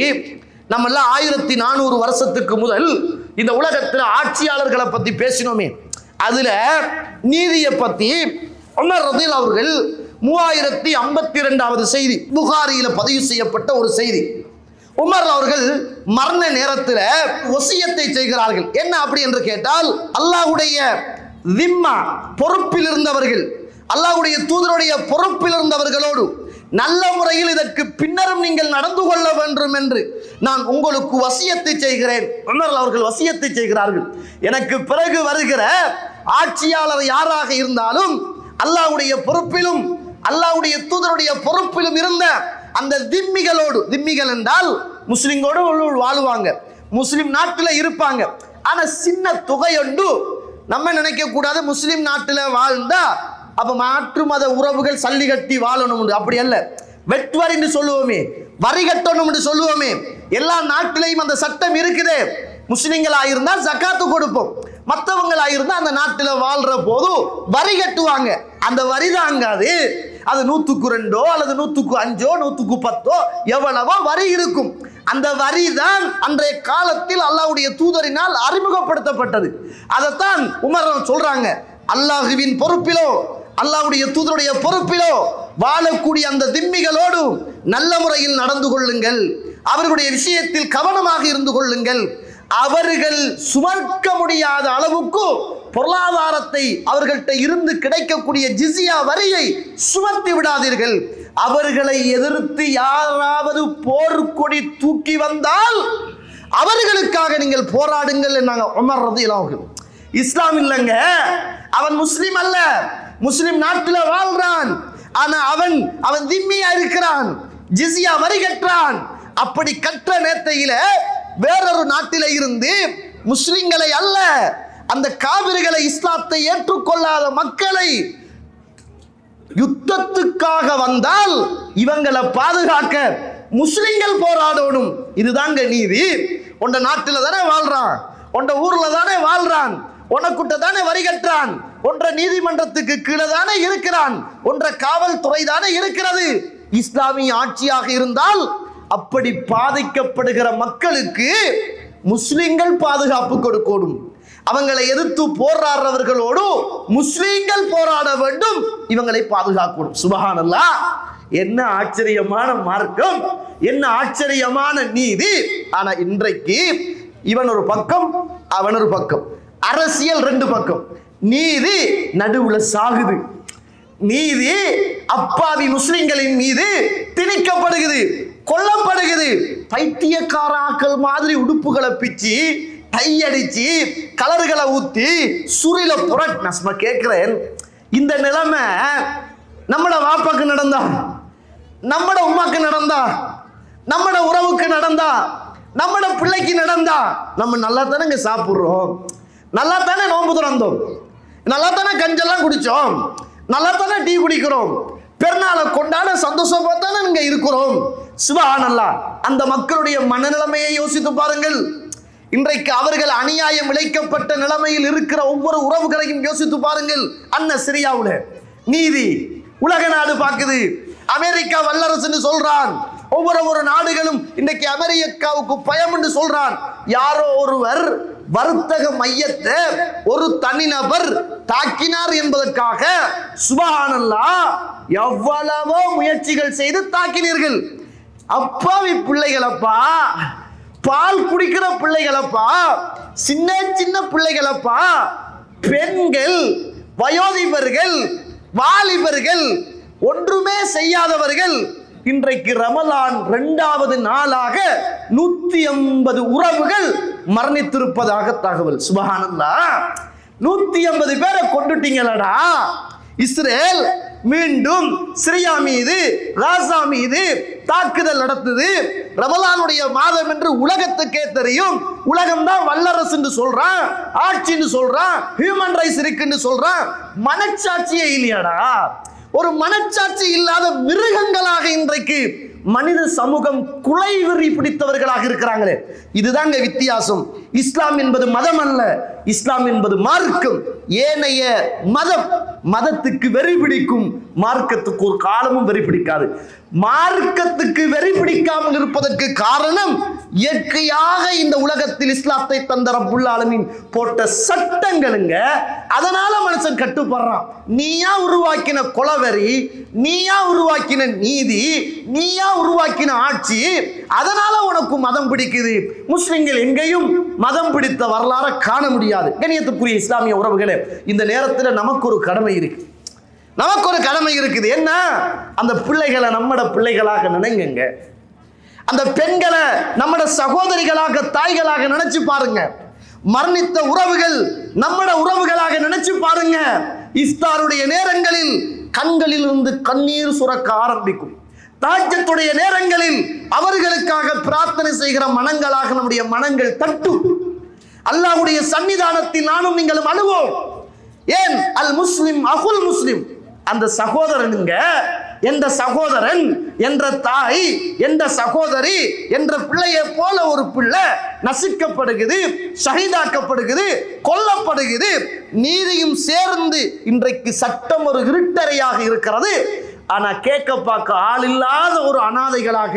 நம்ம எல்லாம் 1400 வருஷத்துக்கு முதல் இந்த உலகத்தில் ஆட்சியாளர்களை பத்தி பேசினோமே, அதுல நீதியை பத்தி உமர் ரலியல்லாஹு அவர்கள் 3052வது செய்தி, புகாரியில பதிவு செய்யப்பட்ட ஒரு செய்தி. உமர் அவர்கள் மரண நேரத்தில் வசியத்தை செய்கிறார்கள். என்ன அப்படி என்று கேட்டால், அல்லாஹ்வுடைய திம்மா பொறுப்பில் இருந்தவர்கள், அல்லாஹ்வுடைய தூதருடைய பொறுப்பில் இருந்தவர்களோடு நல்ல முறையில் இதற்கு பின்னரும் நீங்கள் நடந்து கொள்ள வேண்டும் என்று நான் உங்களுக்கு வசியத்தை செய்கிறேன். உமர் அவர்கள் வசியத்தை செய்கிறார்கள். எனக்கு பிறகு வருகிற ஆட்சியாளர் யாராக இருந்தாலும் அல்லாஹ்வுடைய பொறுப்பிலும் அல்லாஹ்வுடைய தூதருடைய பொறுப்பிலும் இருந்த அந்த திம்மிகளோடு, திம்மிகள் என்றால் முஸ்லிம்களோடு வாழுவாங்க, முஸ்லிம் நாட்டில் இருப்பாங்க. ஆனா சின்ன தொகையொண்டு நம்ம நினைக்க கூடாது, முஸ்லிம் நாட்டில் வாழ்ந்தா அப்ப மாற்று மத உறவுகள் சல்லி கட்டி வாழணும், அப்படி அல்ல. வெட்வரின்னு சொல்லுவோமே, வரி கட்டணும் என்று சொல்லுவோமே, எல்லா நாட்டிலையும் அந்த சட்டம் இருக்குது. முஸ்லிம்களா இருந்தா ஜகாத்து கொடுப்போம், மற்றவங்களாயிருந்தா அந்த நாட்டில் வாழ்ற போது வரி கட்டுவாங்க. அந்த வரி தாங்காது, அது 100க்கு 2 அல்லது 100க்கு 5 100க்கு 10 எவ்வளவோ வரி இருக்கும். அந்த வரி தான் அன்றைய காலத்தில் அல்லாஹ்வுடைய தூதரினால் அறிமுகப்படுத்தப்பட்டது. அதைத்தான் உமர் சொல்றாங்க, அல்லாஹ்வின் பொறுப்பிலோ அல்லாஹ்வுடைய தூதருடைய பொறுப்பிலோ வாழக்கூடிய அந்த திம்மிகளோடு நல்ல முறையில் நடந்து கொள்ளுங்கள், அவர்களுடைய விஷயத்தில் கவனமாக இருந்து கொள்ளுங்கள். அவர்கள் சுமக்க முடியாத அளவுக்கு பொருளாதாரத்தை அவர்கள்ட்ட இருந்து கிடைக்கக்கூடிய ஜிஸியா வரியை சுமத்தி விடாதீர்கள். அவர்களை எதிர்த்து யாராவது போர்க்கொடி தூக்கி வந்தால் அவர்களுக்காக நீங்கள் போராடுங்கள் என்னாங்க உமர் ரலியல்லாஹு அன்ஹு. இஸ்லாம் இல்லைங்க, அவன் முஸ்லிம் அல்ல, முஸ்லிம் நாட்டில் வாழ்றான், ஆனா அவன் திம்மியா இருக்கிறான், ஜிஸியா வரி கட்டுறான். அப்படி கற்ற நேரத்தையில வேறொரு நாட்டில இருந்து முஸ்லிம்களை அல்ல, அந்த காவிர்களை, இஸ்லாத்தை ஏற்றுக்கொள்ளாத மக்களை யுத்தத்துக்காக வந்தால் இவங்களை பாதுகாக்க முஸ்லிம்கள் போராடணும். இதுதாங்க நீதி. உண்ட நாட்டில தானே வாழ்றான், உண்ட ஊர்ல தானே வாழ்றான், உனக்குட்ட தானே வரி கட்டுறான், ஒன்ற நீதிமன்றத்துக்கு கீழே தானே இருக்கிறான், ஒன்ற காவல்துறை தானே இருக்கிறது. இஸ்லாமிய ஆட்சியாக இருந்தால் அப்படி பாதிக்கப்படுகிற மக்களுக்கு முஸ்லிம்கள் பாதுகாப்பு கொடுக்கணும். அவங்களை எதிர்த்து போராடுறவர்களோடு முஸ்லிம்கள் போராட வேண்டும், இவங்களை பாதுகாக்கணும். சுப்ஹானல்லாஹ், என்ன ஆச்சரியமான மார்க்கம், என்ன ஆச்சரியமான நீதி. ஆனா இன்றைக்கு இவன் ஒரு பக்கம், அவன் ஒரு பக்கம், அரசியல் 2 பக்கம், நீதி நடுவுல சாகுது. நீதி அப்பாவி முஸ்லிம்களின் மீது திணிக்கப்படுகிறது, கொல்லப்படுகிறது. பைத்தியக்காராக்கள் மாதிரி உடுப்புகளை பிச்சு, டை அடிச்சு, கலர்களை ஊத்தி, சுரில புரட். நான் கேட்கிறேன், இந்த நிலைமை நம்மட வாப்பாக்கு நடந்தா, நம்மட உமாக்கு நடந்தா, நம்மட உறவுக்கு நடந்தா, நம்மட பிள்ளைக்கு நடந்தா, நம்ம நல்லா தானே சாப்பிடுறோம், நல்லா தானே நோன்பு திறந்தோம், நல்லா தானே கஞ்செல்லாம் குடிச்சோம், நல்லா தானே டீ குடிக்கிறோம், பெருநாளை கொண்டாட சந்தோஷமா தானே நீங்க இருக்கிறோம். சுப்ஹானல்லாஹ், அந்த மக்களுடைய மனநிலைமையை யோசித்து பாருங்கள். இன்றைக்கு அவர்கள் அநியாயம் இழைக்கப்பட்ட நிலைமையில் இருக்கிற ஒவ்வொரு உறவுகளையும் யோசித்து பாருங்கள். சிரியாவுல நீதி உலக நாடு பார்க்குது, அமெரிக்கா வல்லரசுன்னு சொல்றான், ஒவ்வொரு நாடுகளும் இன்றைக்கு அமெரிக்காவுக்கு பயம் என்று சொல்றான். யாரோ ஒருவர் வர்த்தக மையத்தை ஒரு தனிநபர் தாக்கினார் என்பதற்காக சுப்ஹானல்லாஹ் எவ்வளவோ முயற்சிகள் செய்து தாக்கினீர்கள். அப்பாவி பிள்ளைகளப்பா, பால் குடிக்கிற பிள்ளைகளப்பா, சின்ன சின்ன பிள்ளைகளப்பா, பெண்கள், வயோதிபர்கள், வாலிபர்கள், ஒன்றுமே செய்யாதவர்கள். இன்றைக்கு ரமலான் 2வது நாளாக 150 உறவுகள் மரணித்திருப்பதாக தகவல். சுப்ஹானல்லாஹ். 150 பேரை கொண்டுட்டீங்களடா. இஸ்ரேல் மீண்டும் சிரியா மீது, காசா மீது தாக்குதல் நடத்துது. ரமலானுடைய மாதம் என்று உலகத்துக்கே தெரியும். உலகம் தான் வல்லரசு என்று சொல்றான், ஆட்சின்னு சொல்றான், ஹியூமன் ரைட்ஸ் இருக்குன்னு சொல்றான். மனச்சாட்சியே இல்லையாடா? ஒரு மனச்சாட்சி இல்லாத மிருகங்களாக இன்றைக்கு மனித சமூகம் குலைவெறி பிடித்தவர்களாக இருக்கிறாங்களே. இதுதாங்க வித்தியாசம். இஸ்லாம் என்பது மதம் அல்ல, இஸ்லாம் என்பது மார்க்கம். ஏனைய மதம் மதத்துக்கு வெறி பிடிக்கும், மார்க்கத்துக்கு ஒரு காலமும் வெறி பிடிக்காது. மார்க்கத்துக்கு வெறி பிடிக்காமல் இருப்பதற்கு காரணம் இயற்கையாக இந்த உலகத்தில் இஸ்லாத்தை தந்த ரப்புல் ஆலமீன் போட்ட சட்டங்களுங்க. அதனால மனுஷன் கட்டுப்படுறான். நீயா உருவாக்கின கொலவெறி, நீயா உருவாக்கின நீதி, நீயா உருவாக்கின ஆட்சி, அதனால உனக்கு மதம் பிடிக்குது. முஸ்லிம்கள் எங்கேயும் மதம் பிடித்த வரலாறை காண முடியாது. கண்ணியத்துக்குரிய இஸ்லாமிய உறவுகளே, இந்த நேரத்தில் நமக்கு ஒரு கடமை இருக்கு. நமக்கு ஒரு கடமை இருக்குது. என்ன? அந்த பிள்ளைகளை நம்மட பிள்ளைகளாக நினைங்க. அந்த பெண்களை நம்மட சகோதரிகளாக, தாய்களாக நினைச்சு பாருங்க. மரணித்த உறவுகள் நம்மட உறவுகளாக நினைச்சு பாருங்க. இஃப்தாருடைய நேரங்களில் கண்களில் இருந்து கண்ணீர் சுரக்க ஆரம்பிக்கும். தாஜ்ஜத்துடைய நேரங்களில் அவர்களுக்காக பிரார்த்தனை செய்கிற மனங்களாக நம்முடைய மனங்கள் தட்டும். அல்லாஹ்வுடைய சன்னிதானத்தில் நானும் நீங்களும் அழுவோம். ஏன்? அல் முஸ்லிம் அகுல் முஸ்லிம். அந்த சகோதரனுங்க, எந்த சகோதரன், என்ற தாய், எந்த சகோதரி, என்ற பிள்ளையை போல ஒரு பிள்ளை நசுக்கப்படுகிறது, ஷஹீதாக்கப்படுகிறது, கொல்லப்படுகிறது. நீதியும் சேர்ந்து இன்றைக்கு சட்டம் ஒரு இருட்டறையாக இருக்கிறது. ஆனா கேட்க பார்க்க ஆள் இல்லாத ஒரு அனாதைகளாக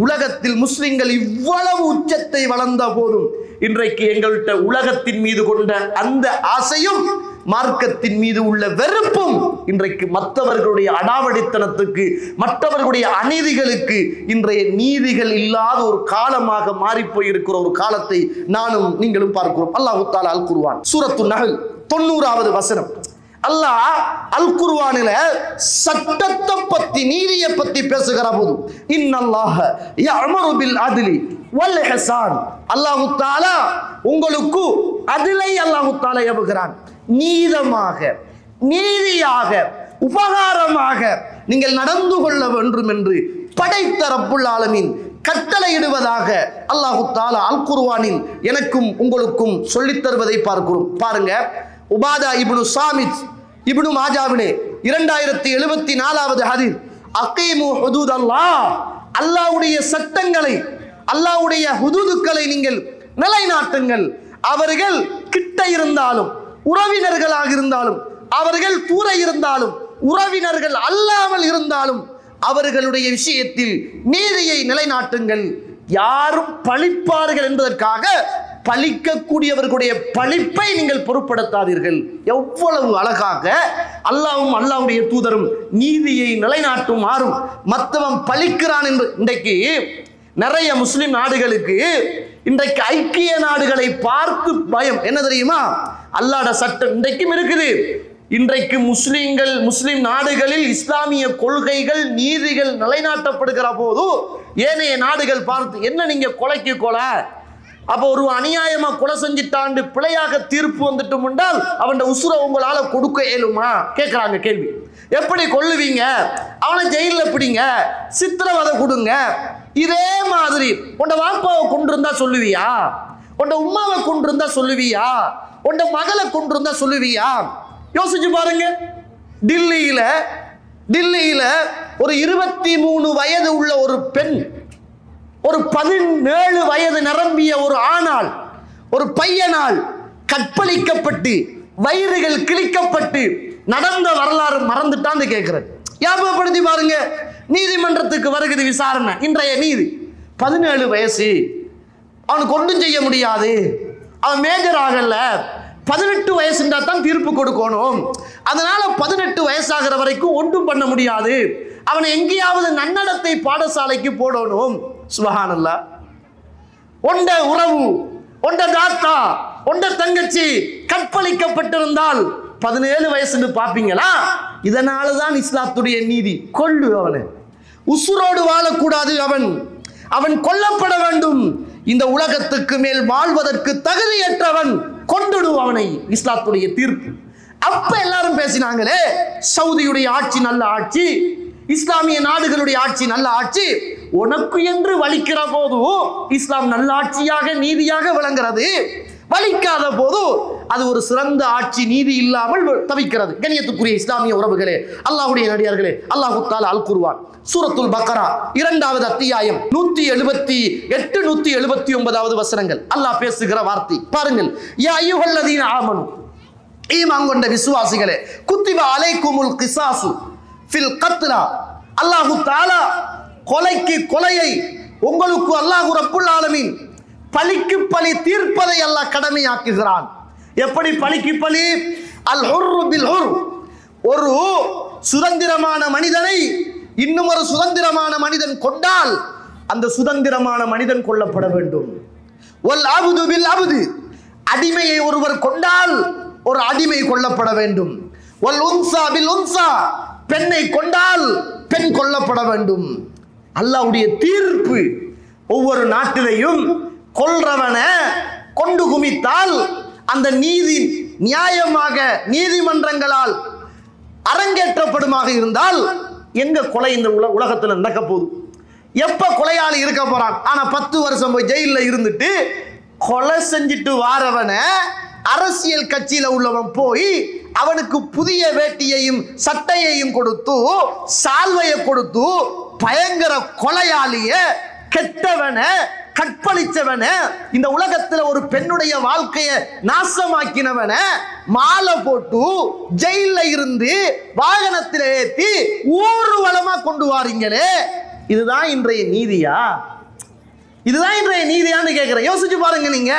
உலகத்தில் முஸ்லிம்கள் இவ்வளவு உச்சத்தை வளர்ந்த போதும் இன்றைக்கு எங்கள்கிட்ட உலகத்தின் மீது கொண்ட அந்த ஆசையும் மார்க்கத்தின் மீது உள்ள வெறுப்பும் இன்றைக்கு மற்றவர்களுடைய அடாவடித்தனத்துக்கு, மற்றவர்களுடைய அநீதிகளுக்கு இன்றைய நீதிகள் இல்லாத ஒரு காலமாக மாறி போயிருக்கிற ஒரு காலத்தை நானும் நீங்களும் பார்க்கிறோம். அல்லாஹ் தஆலா அல் குர்ஆன் சூரத்து நஹல் 90வது வசனம். அல்லாஹ் அல் குர்ஆனில சட்டத்தை பத்தி, நீதியை பத்தி பேசுகிற போது இன்னல்லாஹ யஅமுரு பில் அத்லி வல் இஹ்சான், அல்லாஹ் தஆலா உங்களுக்கு அதிலை அல்லாஹ் தஆலா ஏவுகிறான். நீதமாக, நீதியாக, உபகாரமாக நீங்கள் நடந்து கொள்ள வேண்டும் என்று படைத்த ரப்புல் ஆலமீன் கட்டளையிடுவதாக அல்லாஹ் தஆலா அல் குர்ஆனில் எனக்கும் உங்களுக்கும் சொல்லித் தருவதை பார்க்கிறோம். பாருங்க, உபாதா இப்னு சாமித் இப்னு மாஜாவிலே 2074வது ஹதீஸ், அகீமு ஹுதூதல்லாஹ், அல்லாஹ்வுடைய சட்டங்களை, அல்லாஹ்வுடைய ஹுதூதுக்களை நீங்கள் நிலைநாட்டுங்கள். அவர்கள் கிட்ட இருந்தாலும், உறவினர்களாக இருந்தாலும், அவர்கள் தூர இருந்தாலும், உறவினர்கள் அல்லாமல் இருந்தாலும் அவர்களுடைய விஷயத்தில் நீதியை நிலைநாட்டுங்கள். யாரும் பழிப்பார்கள் என்பதற்காக பழிக்கக்கூடியவர்களுடைய பழிப்பை நீங்கள் பொருட்படுத்தாதீர்கள். எவ்வளவு அழகாக அல்லாஹ்வும் அல்லாஹ்வுடைய தூதரும் நீதியை நிலைநாட்டுமாறும் மற்றவன் பழிக்கிறான் என்று. இன்றைக்கு நிறைய முஸ்லிம் நாடுகளுக்கு இன்றைக்கு ஐக்கிய நாடுகளை பார்த்து பயம். என்ன தெரியுமா? அல்லாஹ்வுடைய சட்டம் இன்றைக்கும் இருக்குது. இன்றைக்கு முஸ்லிம் நாடுகளில் இஸ்லாமிய கொள்கைகள், நீதிகள் நிலைநாட்டப்படுகிற போது ஏனைய நாடுகள் பார்த்து, என்ன நீங்க கொலைக்கு கொலை, அப்ப ஒரு அநியாயமா கொலை செஞ்சிட்டாண்டு பிழையாக தீர்ப்பு வந்துட்டு முண்டால் அவன் உசுரை உங்களால கொடுக்க இயலுமா கேட்கிறாங்க கேள்வி. எப்படி கொல்லுவீங்க? அவனை ஜெயிலில் பிடிங்க, சித்திரவதை கொடுங்க. இதே மாதிரி உண்ட வாப்பாவை கொண்டிருந்தா சொல்லுவியா? உண்ட உம்மாவை கொண்டிருந்தா சொல்லுவியா? உண்ட மகளை கொண்டிருந்தா சொல்லுவியா? யோசிச்சு பாருங்க. டில்லியில ஒரு 23 வயது உள்ள ஒரு பெண், ஒரு 17 வயது நிரம்பிய ஒரு ஆணால், ஒரு பையனால் கற்பழிக்கப்பட்டு வயிறுகள் கிழிக்கப்பட்டு நடந்த வரலாறு மறந்துட்டான்னு கேட்கிறேன். ஞாபகப்படுத்தி பாருங்க. நீதிமன்றத்துக்கு வருகிறது விசாரணை. இன்றைய நீதி 17 வயசு, அவனுக்கு ஒன்றும் செய்ய முடியாது, அவன் மேஜர் ஆகல, 18 வயசுன்றா தான் தீர்ப்பு கொடுக்கணும். அதனால 18 வயசாகிற வரைக்கும் ஒன்றும் பண்ண முடியாது, அவனை எங்கேயாவது நன்னடத்தை பாடசாலைக்கு போடணும். சுப்ஹானல்லாஹ். ஒண்ட உறவு, ஒண்ட தாத்தா, ஒண்ட தங்கச்சி கற்பழிக்கப்பட்டிருந்தால் 17 வயசுன்னு பார்ப்பீங்களா? இதனாலதான் இஸ்லாத்துடைய நீதி. கொல்லு அவனை, உசுரோடு வாழக்கூடாது, அவன் கொல்லப்பட வேண்டும். இந்த உலகத்துக்கு மேல் வாழ்வதற்கு தகுதியற்றவன், கொண்டுடுவவனை. இஸ்லாத்துடைய தீர்ப்பு. அப்ப எல்லாரும் பேசினாங்களே, சவுதியுடைய ஆட்சி நல்ல ஆட்சி, இஸ்லாமிய நாடுகளுடைய ஆட்சி நல்ல ஆட்சி, உனக்கு என்று வலிக்கிற போது இஸ்லாம் நல்ல ஆட்சியாக நீதியாக விளங்குறது, வலிக்காத போது அது ஒரு சிறந்த ஆட்சி நீதி இல்லாமல் தவிக்கிறது. கண்ணியத்துக்குரிய இஸ்லாமிய உறவுகளே, அல்லாஹ்வுடைய நடிகார்களே, அல்லாஹ் தஆலா அல் குர்ஆன் சூரத்துல் பக்ரா 2வது அத்தியாயம் 178 179வது வசனங்கள் அல்லாஹ் பேசுகிற வார்த்தை பாருங்கள். யா அய்யுஹல்லதீன ஆமனு, ஈமான் கொண்ட விசுவாசிகளே, குத்திப அலைக்குமுல் கிஸாசு ஃபில் கத்லா, அல்லாஹ் தஆலா கொலைக்கு கொலையை உங்களுக்கு அல்லாஹ் ரப்புல் ஆலமீன் பலிக்கு பலி தீர்ப்பதை அல்லாஹ் கடமையாக்குகிறான். எப்படி பலிக்கு பலி? அல் ஹுர்ரு பில் ஹுர், ஒரு சுதந்திரமான மனிதனை இன்னும் ஒரு சுதந்திரமான மனிதன் கொண்டால் அந்த சுதந்திரமான மனிதன் கொல்லப்பட வேண்டும். வல் அப்து பில் அப்து, அடிமையை ஒருவர் கொண்டால் ஒரு அடிமை கொல்லப்பட வேண்டும். வல் உன்சா பில் உன்சா, பெண்ணை கொண்டால் பெண் கொல்லப்பட வேண்டும். அல்லாஹ்வுடைய தீர்ப்பு. ஒவ்வொரு நாட்டிலையும் கொல்றவன கொண்டு குமித்தால் அந்த நீதி நியாயமாக நீதிமன்றங்களால் அரங்கேற்றப்படுமாக இருந்தால் எங்க கொலை இந்த உலகத்தில் நடக்க போகுது? எப்ப கொலையாளி இருக்க போறான்? ஆனா 10 வருஷம் போய் ஜெயில இருந்துட்டு கொலை செஞ்சுட்டு வாரவன அரசியல் கட்சியில உள்ளவன் போய் அவனுக்கு புதிய வேட்டியையும் சட்டையையும் கொடுத்து சால்வையை கொடுத்து பயங்கர கொலையாளிய கெட்டவன கற்பழிச்சவன இந்த உலகத்துல ஒரு பெண்ணுடைய வாழ்க்கையை நாசமாக்கினவன மாலை போட்டு ஜெயில இருந்து வாகனத்தில் ஏற்றி ஊர்வலமா கொண்டு வாரீங்களே, இதுதான் இன்றைய நீதியா? இதுதான் இன்றைய நீதியான்னு கேட்கிறேன். யோசிச்சு பாருங்க நீங்க.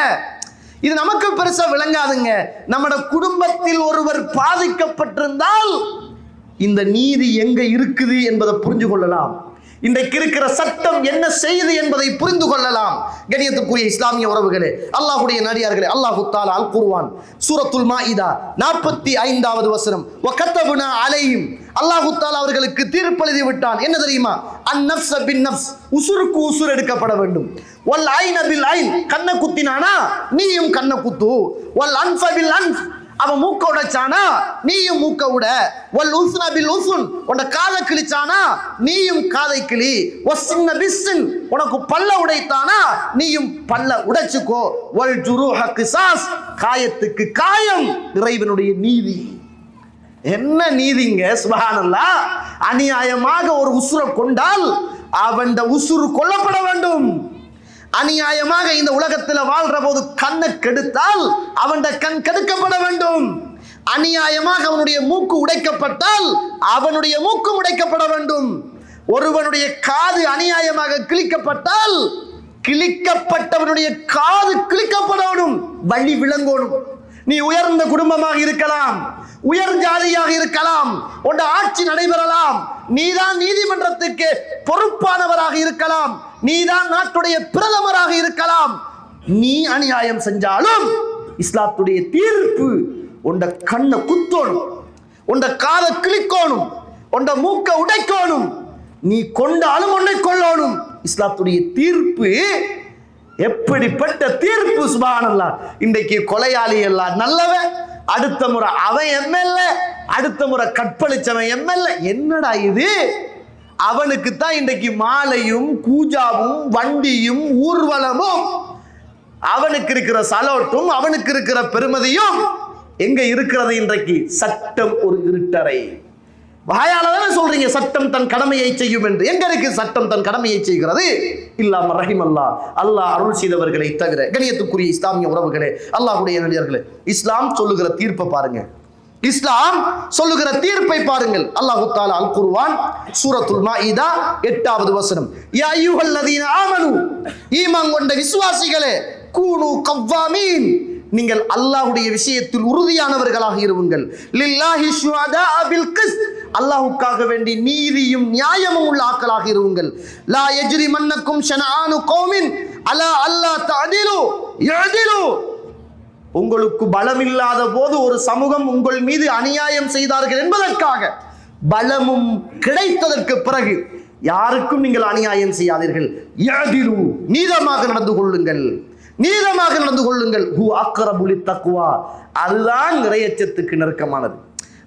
இது நமக்கு பெருசா விளங்காதுங்க. நம்மட குடும்பத்தில் ஒருவர் பாதிக்கப்பட்டிருந்தால் இந்த நீதி எங்க இருக்குது என்பதை புரிஞ்சு கொள்ளலாம். இன்றைக்கு இருக்கிற சட்டம் என்ன செய்து என்பதை புரிந்து கொள்ளலாம். கண்ணியத்துக்குரிய இஸ்லாமிய உறவுகளே, அல்லாஹ்வுடைய நடிகார்களே, அல்லாஹ் தஆலா அல் குர்ஆன் சூரத்துல் மாஇதா 45வது வசனம், வகதபுனா அலைஹிம், அல்லாஹ் தஆலா அவர்களுக்கு தீர்ப்பெழுதி விட்டான். என்ன தெரியுமா? அன்-நஃப்ஸ பின்-நஃப்ஸ், உசுருக்கு உசுர் எடுக்கப்பட வேண்டும். வல் ஐன பில் ஐன், கண்ண குத்தினானா நீயும் கண்ண குத்து. வல் அன்ஃப பில் அன்ஃப், அவன் மூக்க உடைச்சானா நீயும் மூக்க உட. வல் உஸ்ன பில் உஸ்ன், உன்ட காதை கிழிச்சானா நீயும் காதை கிளி. வஸ்ஸின்ன பிஸ்ஸின், உனக்கு பல்ல உடைத்தானா நீயும் பல்ல உடைச்சுக்கோ. வல் ஜுரூஹ கிஸாஸ், காயத்துக்கு காயம் இறைவனுடைய நீதி. என்ன நீதிங்க? சுப்ஹானல்லாஹ். அநியாயமாக ஒரு உசுரை கொண்டால் அவன் உசுறு கொல்லப்பட வேண்டும். அநியாயமாக இந்த உலகத்தில் வாழ்ற போது கண்ணை கெடுத்தால் அவன் கண் கெடுக்கப்பட வேண்டும். அநியாயமாக அவனுடைய மூக்கு உடைக்கப்பட்டால் அவனுடைய மூக்கு உடைக்கப்பட வேண்டும். ஒருவனுடைய காது அநியாயமாக கிழிக்கப்பட்டால் கிழிக்கப்பட்டவனுடைய காது கிழிக்கப்படணும், வழி விளங்கணும். நீ உயர்ந்த குடும்பமாக இருக்கலாம், உயர் ஜாதியாக இருக்கலாம், உன் ஆட்சி நடைபெறலாம், நீதான் நீதிமன்றத்துக்கு பொறுப்பானவராக இருக்கலாம், நீதான் நாட்டுடைய பிரதமராக இருக்கலாம். நீ அநியாயம் செஞ்சாலும் இஸ்லாத்துடைய தீர்ப்பு உண்ட கண்ணை குத்தோணும், உண்ட காதை கிழிக்கணும், உண்ட மூக்க உடைக்கணும். நீ கொண்டாலும் உன்னை கொள்ளணும். இஸ்லாத்துடைய தீர்ப்பு எப்படிப்பட்ட தீர்ப்பு! சுப்ஹானல்லாஹ். இன்றைக்கு கொலையாளி எல்லாம் நல்லவன், அடுத்த முறை அவன் எம்எல்ஏ, அடுத்த முறை கற்பழிச்சவன் எம்எல்ஏ. என்னடா இது? அவனுக்கு தான் இன்றைக்கு மாலையும் கூஜாவும் வண்டியும் ஊர்வலமும், அவனுக்கு இருக்கிற சலோட்டும் அவனுக்கு இருக்கிற பெருமதியும் எங்க இருக்கிறது? இன்றைக்கு சட்டம் ஒரு இருட்டறை. வாயால தானே சொல்றீங்க சட்டம் தன் கடமையை செய்யும் என்று. எங்க இருக்கு சட்டம் தன் கடமையை செய்கிறது? இல்லாம ரஹிமல்லா, அல்லாஹ் அருள் செய்தவர்களை தவிர. கண்ணியத்துக்குரிய இஸ்லாமிய உறவுகளே, அல்லாஹ்வுடைய நடிகர்களே, இஸ்லாம் சொல்லுகிற தீர்ப்பை பாருங்க. இஸ்லாம் சொல்லுகிற தீர்ப்பை பாருங்கள். அல்லாஹ் தஆலா அல் குர்ஆன் சூரத்துல் மாஇதா 8வது வசனம், யா அய்யுஹல்லதீன ஆமனு, ஈமான் கொண்ட விசுவாசிகளே, கூனு கவ்வாமீன், நீங்கள் அல்லாஹ்வுடைய விஷயத்தில் உறுதியானவர்களாக இருங்கள். லில்லாஹி ஷுஹதா பில் கிஸ்த், அல்லாஹ்வுக்காக வேண்டி நீதியும் நியாயமும் உள்ள ஆட்களாக இருங்கள். லா யஜ்ரிமன்னக்கும் ஷனஆனு கௌமின் அலா அல்லா தஅதிலு யஅதிலு, உங்களுக்கு பலம் இல்லாத போது ஒரு சமூகம் உங்கள் மீது அநியாயம் செய்தார்கள் என்பதற்காக பலமும் கிடைத்ததற்கு பிறகு யாருக்கும் நீங்கள் அநியாயம் செய்யாதீர்கள். யஅதிலு, நீதமாக நடந்து கொள்ளுங்கள், நீதமாக நடந்து கொள்ளுங்கள். ஹு அக்ரபு லித்தக்வா, அதுதான் இறையச்சத்துக்கு நெருக்கமானது.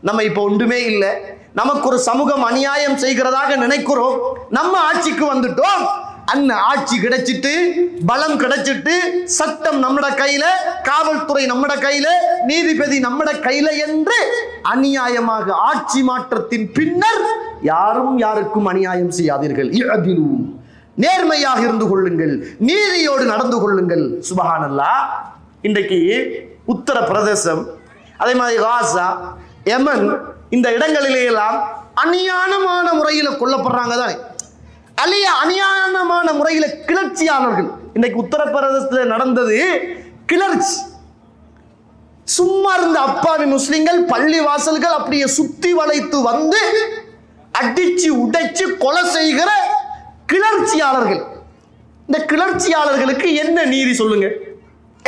நம்ம இப்போ ஒன்றுமே இல்லை, நமக்கு ஒரு சமூகம் அநியாயம் செய்கிறதாக நினைக்கிறோம், நம்ம ஆட்சிக்கு வந்துட்டோம், அந்த ஆட்சி கிடைச்சிட்டு பலம் கிடைச்சிட்டு சட்டம் நம்மட கையில, காவல்துறை நம்மட கையில, நீதிபதி நம்மட கையில என்று அநியாயமாக ஆட்சி மாற்றத்தின் பின்னர் யாரும் யாருக்கும் அநியாயம் செய்யாதீர்கள். யஅதிலு, நேர்மையாக இருந்து கொள்ளுங்கள், நீதியோடு நடந்து கொள்ளுங்கள். சுப்ஹானல்லாஹ். இன்றைக்கு உத்தரப்பிரதேசம், அதே மாதிரி காசா, யமன், இந்த இடங்களிலே எல்லாம் அநியாயமான முறையில் கொல்லப்படுறாங்க தானே. அநியாயமான முறையில் கிளர்ச்சியாளர்கள். இன்னைக்கு உத்தரப்பிரதேசத்தில் நடந்தது கிளர்ச்சி. சும்மா இருந்த அப்பாவி முஸ்லிம்கள் பள்ளி வாசல்கள் அப்படியே சுத்தி வளைத்து வந்து அடிச்சு உடைச்சு கொலை செய்கிற கிளர்ச்சியாளர்கள். இந்த கிளர்ச்சியாளர்களுக்கு என்ன நீதி சொல்லுங்க?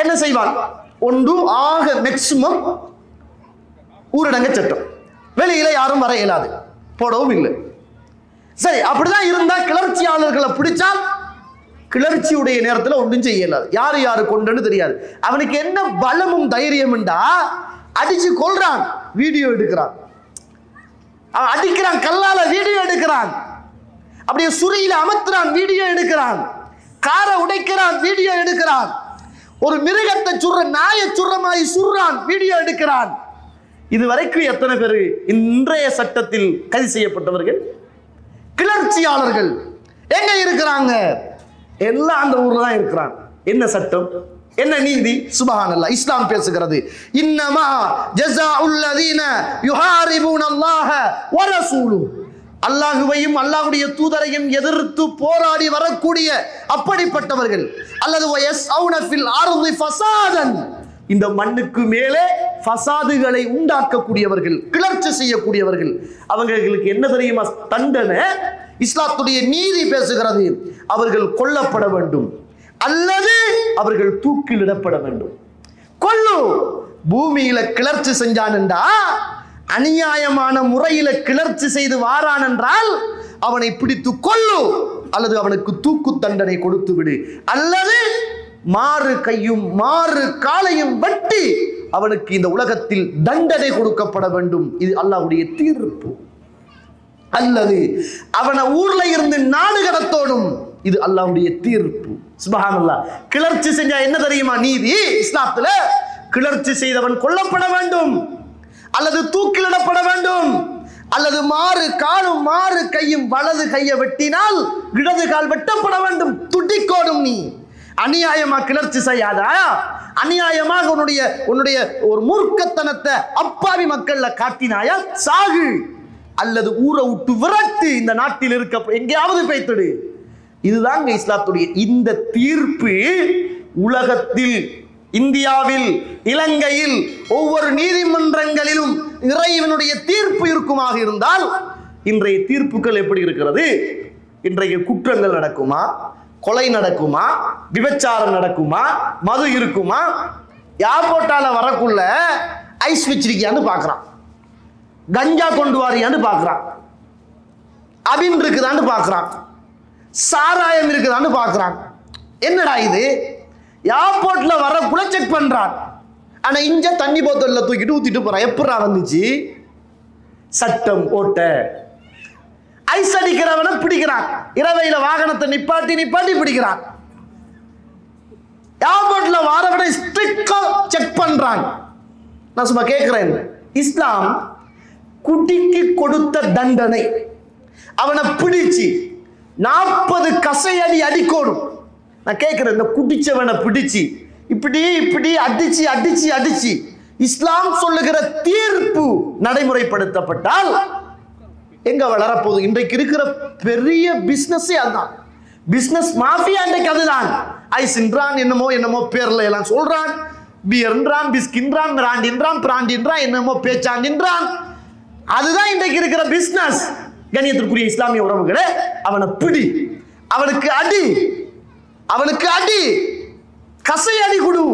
என்ன செய்வாங்க? ஒன்று, ஆக மேக்சிமம் ஊரடங்கு சட்டம், வெளியில யாரும் வர இயலாது, போடவும் இல்லை. சரி, அப்படிதான் இருந்தா கிளர்ச்சியாளர்களை பிடிச்சால் கிளர்ச்சியுடைய நேரத்தில் ஒன்றும் செய்ய இயலாது. யாரு யாரு கொண்டுன்னு தெரியாது. அவனுக்கு என்ன பலமும் தைரியம்டா, அடிச்சு கொள்றான், வீடியோ எடுக்கிறான், அவன் அடிக்கிறான், கல்லால வீடியோ எடுக்கிறான், அப்படியே சுரியில அமர்த்துறான், வீடியோ எடுக்கிறான், காரை உடைக்கிறான், வீடியோ எடுக்கிறான், ஒரு மிருகத்தை சுடுற, நாயை சுடுற மாதிரி சுடுறான், வீடியோ எடுக்கிறான். இதுவரைக்கும் எத்தனை பேர் இன்றைய சட்டத்தில் கைது செய்யப்பட்டவர்கள்? கிளர்ச்சியாளர்கள் எங்க இருக்கிறாங்க? எல்லாம் அந்த ஊர்ல தான் இருக்கிறாங்க. என்ன சட்டம், என்ன நீதி? சுப்ஹானல்லாஹ். இஸ்லாம் பேசுகிறது, இன்னமா ஜஸாஉல் லதீன யுஹாரிபூனல்லாஹ வ ரசூலுஹு, அல்லாஹ்வையும் அல்லாஹ்வுடைய தூதரையும் எதிர்த்து போராடி வரக்கூடிய அப்படிப்பட்டவர்கள், அல்லது வயஸ்அவுன ஃபில் அர்தி ஃபஸாதன், இந்த மண்ணுக்கு மேலே ஃபசாதுகளை உண்டாக்கக்கூடியவர்கள், கிளர்ச்சி செய்யக்கூடியவர்கள், அவங்களுக்கு என்ன தெரியுமா தண்டனை? இஸ்லாத்துடைய நீதி பேசுகிறது, அவர்கள் கொல்லப்பட வேண்டும் அல்லது அவர்கள் தூக்கிலிடப்பட வேண்டும். கொல்லு, பூமியில கிளர்ச்சி செஞ்சான் என்றா, அநியாயமான முறையில கிளர்ச்சி செய்து வாரான் என்றால் அவனை பிடித்து கொல்லு, அல்லது அவனுக்கு தூக்கு தண்டனை கொடுத்து விடு, அல்லது மாறு கையும் மாறு காலையும் வெட்டி அவனுக்கு இந்த உலகத்தில் தண்டனை கொடுக்கப்பட வேண்டும். இது அல்லாஹ்வுடைய தீர்ப்பு. அல்லது அவனை ஊர்ல இருந்து நாடு கடத்தோடும், இது அல்லாஹ்வுடைய தீர்ப்பு. சுப்ஹானல்லாஹ். கிளர்ச்சி செஞ்சா என்ன தெரியுமா நீதி இஸ்லாத்துல? கிளர்ச்சி செய்தவன் கொல்லப்பட வேண்டும், அல்லது தூக்கிலிடப்பட வேண்டும், அல்லது மாறு காலும் மாறு கையும் வலது கையை வெட்டினால் இடது கால் வெட்டப்பட வேண்டும். துடிக்கோடும். நீ அநியாயமா கிளர்ச்சி செய்யாதா? அநியாயமாக உன்னுடைய ஒரு மூர்க்கத்தனத்தை அப்பாவி மக்கள்ல காட்டினாயா, சாகு, அல்லது ஊரை விட்டு விரட்டு, இந்த நாட்டில் இருக்க எங்கேயாவது பேய்த்துடு. இதுதான் இஸ்லாத்துடைய இந்த தீர்ப்பு. உலகத்தில், இந்தியாவில், இலங்கையில் ஒவ்வொரு நீதிமன்றங்களிலும் இறைவனுடைய தீர்ப்பு இருக்குமாக இருந்தால் இன்றைய தீர்ப்புகள் எப்படி இருக்கிறது? இன்றைய குற்றங்கள் நடக்குமா? கொலை நடக்குமா? விபச்சாரம் நடக்குமா? மது இருக்குமா? ஏர்போர்ட்டால வரக்குள்ள ஐஸ் வச்சிருக்கியான்னு பார்க்கறான், கஞ்சா கொண்டு வாரியான்னு பார்க்கறான், அபின் இருக்குதான்னு பார்க்கறான், சாராயம் இருக்குதான்னு பார்க்கறான். என்னடா இது? ஏர்போர்ட்ல வரக்குள்ள செக் பண்றான். ஆனா இங்க தண்ணி போத்தல்ல தூக்கிட்டு ஊத்திட்டு போறான். எப்படா வந்துச்சு? சட்டம் ஓட்ட. ஐஸ் அடிக்கிறவனை பிடிக்கிறான், இரவையில வாகனத்தை நிப்பாட்டி நிப்பாட்டி பிடிக்கிறான். ஏர்போர்ட்ல வாரவனை ஸ்ட்ரிக்டா செக் பண்றான். நான் சும்மா கேட்கிறேன், இஸ்லாம் குடிக்கு கொடுத்த தண்டனை, அவனை பிடிச்சு 40 கசையடி அடிக்கோடும். நான் கேட்கிறேன், இந்த குடிச்சவனை பிடிச்சு இப்படி இப்படி அடிச்சு அடிச்சு அடிச்சு இஸ்லாம் சொல்லுகிற தீர்ப்பு நடைமுறைப்படுத்தப்பட்டால் எங்க வளரப்போகுது? இன்றைக்கு இருக்கிற பெரிய பிசினஸே அதுதான். பிசினஸ் மாஃபியா இன்றைக்கு அதுதான். ஐஸ்ன்றான், என்னமோ என்னமோ பேர்ல எல்லாம் சொல்றான், பியர்ன்றான், பிஸ்கின்றான், மிராண்டின்றான், பிராண்டின்றான், என்னமோ பேச்சாண்டின்றான். அதுதான் இன்றைக்கு இருக்கிற பிசினஸ். கண்ணியத்திற்குரிய இஸ்லாமிய உறவுகளே, அவனை பிடி, அவனுக்கு அடி, அவனுக்கு அடி, கசை அடி கொடு.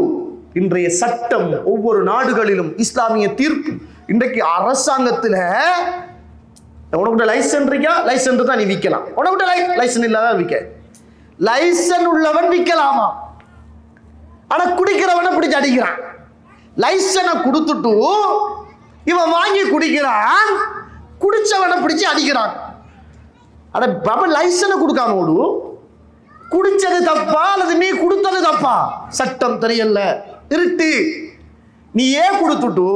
இன்றைய சட்டம் ஒவ்வொரு நாடுகளிலும் இஸ்லாமிய தீர்ப்பு. இன்றைக்கு அரசாங்கத்தில் உனக்கிட்ட லைசன்ஸ் இருக்கா, லைசன்ஸ் தான் நீ விற்கலாம். உனக்கிட்ட லைசன்ஸ் இல்லாத விற்க. லைசன்ஸ் உள்ளவன் விற்கலாமா? ஆனா குடிக்கிறவனை பிடிச்சு அடிக்கிறான். லைசனை கொடுத்துட்டு இவன் வாங்கி குடிக்கிறான், குடிச்சவனை பிடிச்சு அடிக்கிறான். அட பாபா, லைசனை கொடுக்காம ஓடு. குடிச்சது தப்பா அல்லது நீ கொடுத்தது தப்பா? சட்டம் தெரியல, இருட்டு. நீ ஏன் கொடுத்துட்டு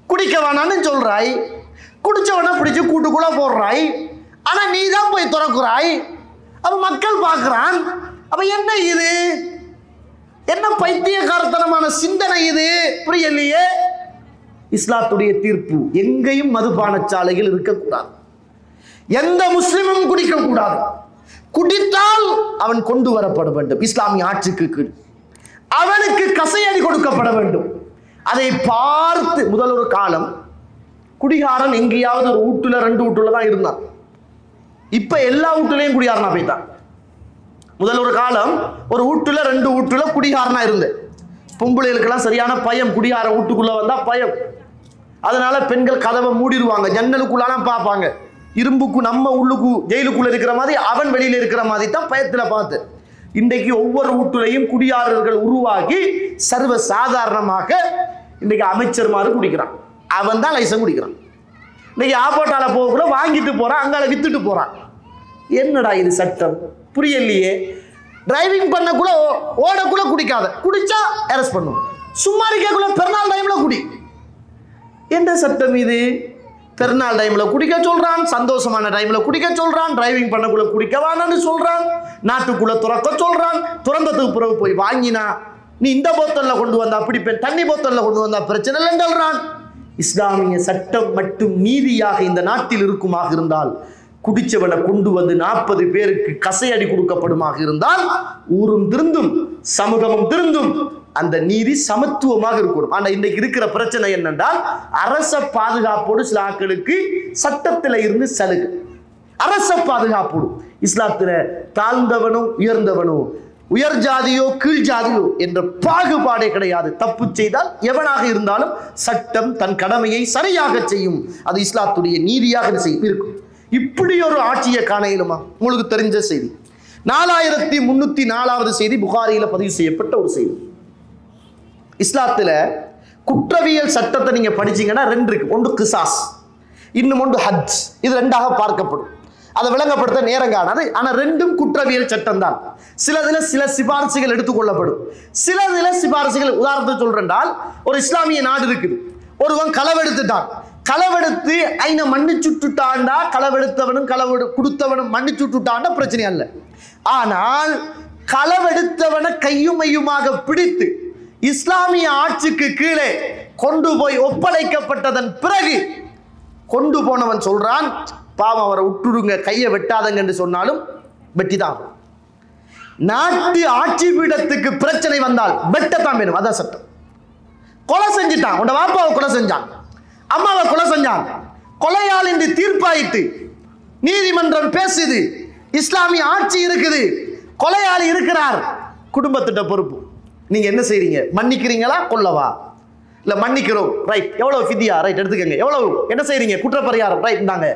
குடிக்க வேணான்னு சொல்றாய், குடிச்சவனை பிடிச்சு கூட்டுக்குள்ள போடுறாய், ஆனா நீ தான் போய் திறக்குறாய். அப்ப மக்கள் பார்க்கிறான். அப்ப என்ன இது? என்ன பைத்தியக்காரத்தனமான சிந்தனை இது? புரியலையே. இஸ்லாத்துடைய தீர்ப்பு, எங்கேயும் மதுபான சாலைகள் இருக்கக்கூடாது, எந்த முஸ்லிமும் குடிக்க கூடாது. குடித்தால் அவன் கொண்டு வரப்பட வேண்டும் இஸ்லாமிய ஆட்சிக்கு கீழ். அவனுக்கு கசையடி கொடுக்கப்பட வேண்டும். அதை பார்த்து முதல் ஒரு காலம் குடிகாரன் எங்கேயாவது ஒரு வீட்டுல 2 வீட்டுல தான் இருந்தான். இப்ப எல்லா வீட்டுலையும் குடிகாரனா போய்தான். முதல் ஒரு காலம் ஒரு வீட்டுல 2 வீட்டுல குடிகாரனா இருந்து, பொம்பளைகளுக்கெல்லாம் சரியான பயம். குடிகார வீட்டுக்குள்ள வந்தா பயம். அதனால பெண்கள் கதவை மூடிடுவாங்க, ஜன்னலுக்குள்ளான பார்ப்பாங்க. இரும்புக்கு நம்ம உள்ளுக்கு ஜெயிலுக்குள்ள இருக்கிற மாதிரி அவன் வெளியில இருக்கிற மாதிரி தான் பயத்துல பார்த்து. இன்றைக்கு ஒவ்வொரு வீட்டுலையும் குடியாரர்கள் உருவாகி சர்வ சாதாரணமாக இன்றைக்கு அமைச்சர்மாரு குடிக்கிறான். அவன் தான் லைசன்ஸ் குடிக்கிறான். இன்னைக்கு ஆப்போட்டால போகக்குள்ள வாங்கிட்டு போறான், அங்கால வித்துட்டு போறான். என்னடா இது சட்டம்? புரியலையே. டிரைவிங் பண்ணக்குள்ள ஓடக்குள்ள குடிக்காத, குடிச்சா அரெஸ்ட் பண்ணும். சும்மா இருக்கக்குள்ள பெருநாள் டைம்ல குடி. என்ன சட்டம் இது? பெருநாள் டைம்ல குடிக்க சொல்றான், சந்தோஷமான டைம்ல குடிக்க சொல்றான், டிரைவிங் பண்ணக்குள்ள குடிக்க வேணான்னு சொல்றான், நாட்டுக்குள்ள துறக்க சொல்றான். துறந்ததுக்கு பிறகு போய் வாங்கினா நீ இந்த போத்தல்ல கொண்டு வந்தா பிடிப்பேன், தண்ணி போத்தல்ல கொண்டு வந்தா பிரச்சனை இல்லைன்னு சொல்றான். இஸ்லாமிய சட்டம் மட்டும் நீதியாக இந்த நாட்டில் இருக்குமாக இருந்தால், குடிச்சவனை கொண்டு வந்து 40 பேருக்கு கசையடி கொடுக்கப்படுமாக இருந்தால் ஊரும் திருந்தும், சமூகமும் திருந்தும், அந்த நீதி சமத்துவமாக இருக்கணும். ஆனா இன்னைக்கு இருக்கிற பிரச்சனை என்னென்றால், அரச பாதுகாப்போடு சில ஆட்களுக்கு சட்டத்தில் இருந்து சலுகை. அரச பாதுகாப்போடு இஸ்லாத்துல தாழ்ந்தவனும் உயர்ந்தவனும், உயர் ஜாதியோ கீழ் ஜாதியோ என்ற பாகுபாடே கிடையாது. தப்பு செய்தால் எவனாக இருந்தாலும் சட்டம் தன் கடமையை சரியாக செய்யும். அது இஸ்லாத்துடைய நீதியாக இருக்கும். இப்படி ஒரு ஆட்சியை காண இயலுமா? உங்களுக்கு தெரிஞ்ச செய்தி 4304வது செய்தி புகாரியில பதிவு செய்யப்பட்ட ஒரு செய்தி. இஸ்லாத்துல குற்றவியல் சட்டத்தை நீங்க படிச்சீங்கன்னா 2 இருக்கு. ஒன்று கிசாஸ், இன்னும் ஒன்று ஹஜ். இது 2ஆக பார்க்கப்படும். அதை விளங்கப்படுத்த நேரம் காணாது. ஆனா 2ம் குற்றவியல் சட்டம் தான். சிலதுல சில சிபாரிசுகள் எடுத்துக்கொள்ளப்படும், சிலதுல சிபாரிசுகள். உதாரணத்துக்கு சொல்றேன்டால், ஒரு இஸ்லாமிய நாடு இருக்குது. ஒருவன் களவெடுத்துட்டான், களவெடுத்து ஐன மன்னிச்சுட்டாண்டா, களவெடுத்தவனும் களவெடு கொடுத்தவனும் மன்னிச்சுட்டாண்டா பிரச்சனை அல்ல. ஆனால் களவெடுத்தவனை கையும் மையுமாக பிடித்து இஸ்லாமிய ஆட்சிக்கு கீழே கொண்டு போய் ஒப்படைக்கப்பட்டதன் பிறகு கொண்டு போனவன் சொல்றான், பாவம் அவரை விட்டுடுங்க, கையை வெட்டாதங்க என்று சொன்னாலும் வெட்டிதான். நாட்டு ஆட்சி பீடத்துக்கு பிரச்சனை வந்தால் வெட்டத்தான் வேணும். அதான் சட்டம். கொலை செஞ்சுட்டான், உன் வாப்பாவை கொலை செஞ்சான், அம்மாவை கொலை செஞ்சான், கொலையால் என்று தீர்ப்பாயிட்டு நீதிமன்றம் பேசுது, இஸ்லாமிய ஆட்சி இருக்குது, கொலையாளி இருக்கிறார், குடும்பத்திட்ட பொறுப்பு. நீங்க என்ன செய்றீங்க? மன்னிக்கிறீங்களா கொல்லவா? இல்ல மன்னிக்கிறோம், ரைட், எவ்வளவு ஃபிதியா, ரைட் எடுத்துக்கங்க, எவ்வளவு, என்ன செய்றீங்க, குற்றப்பரிகாரம், ரைட் இந்தாங்க,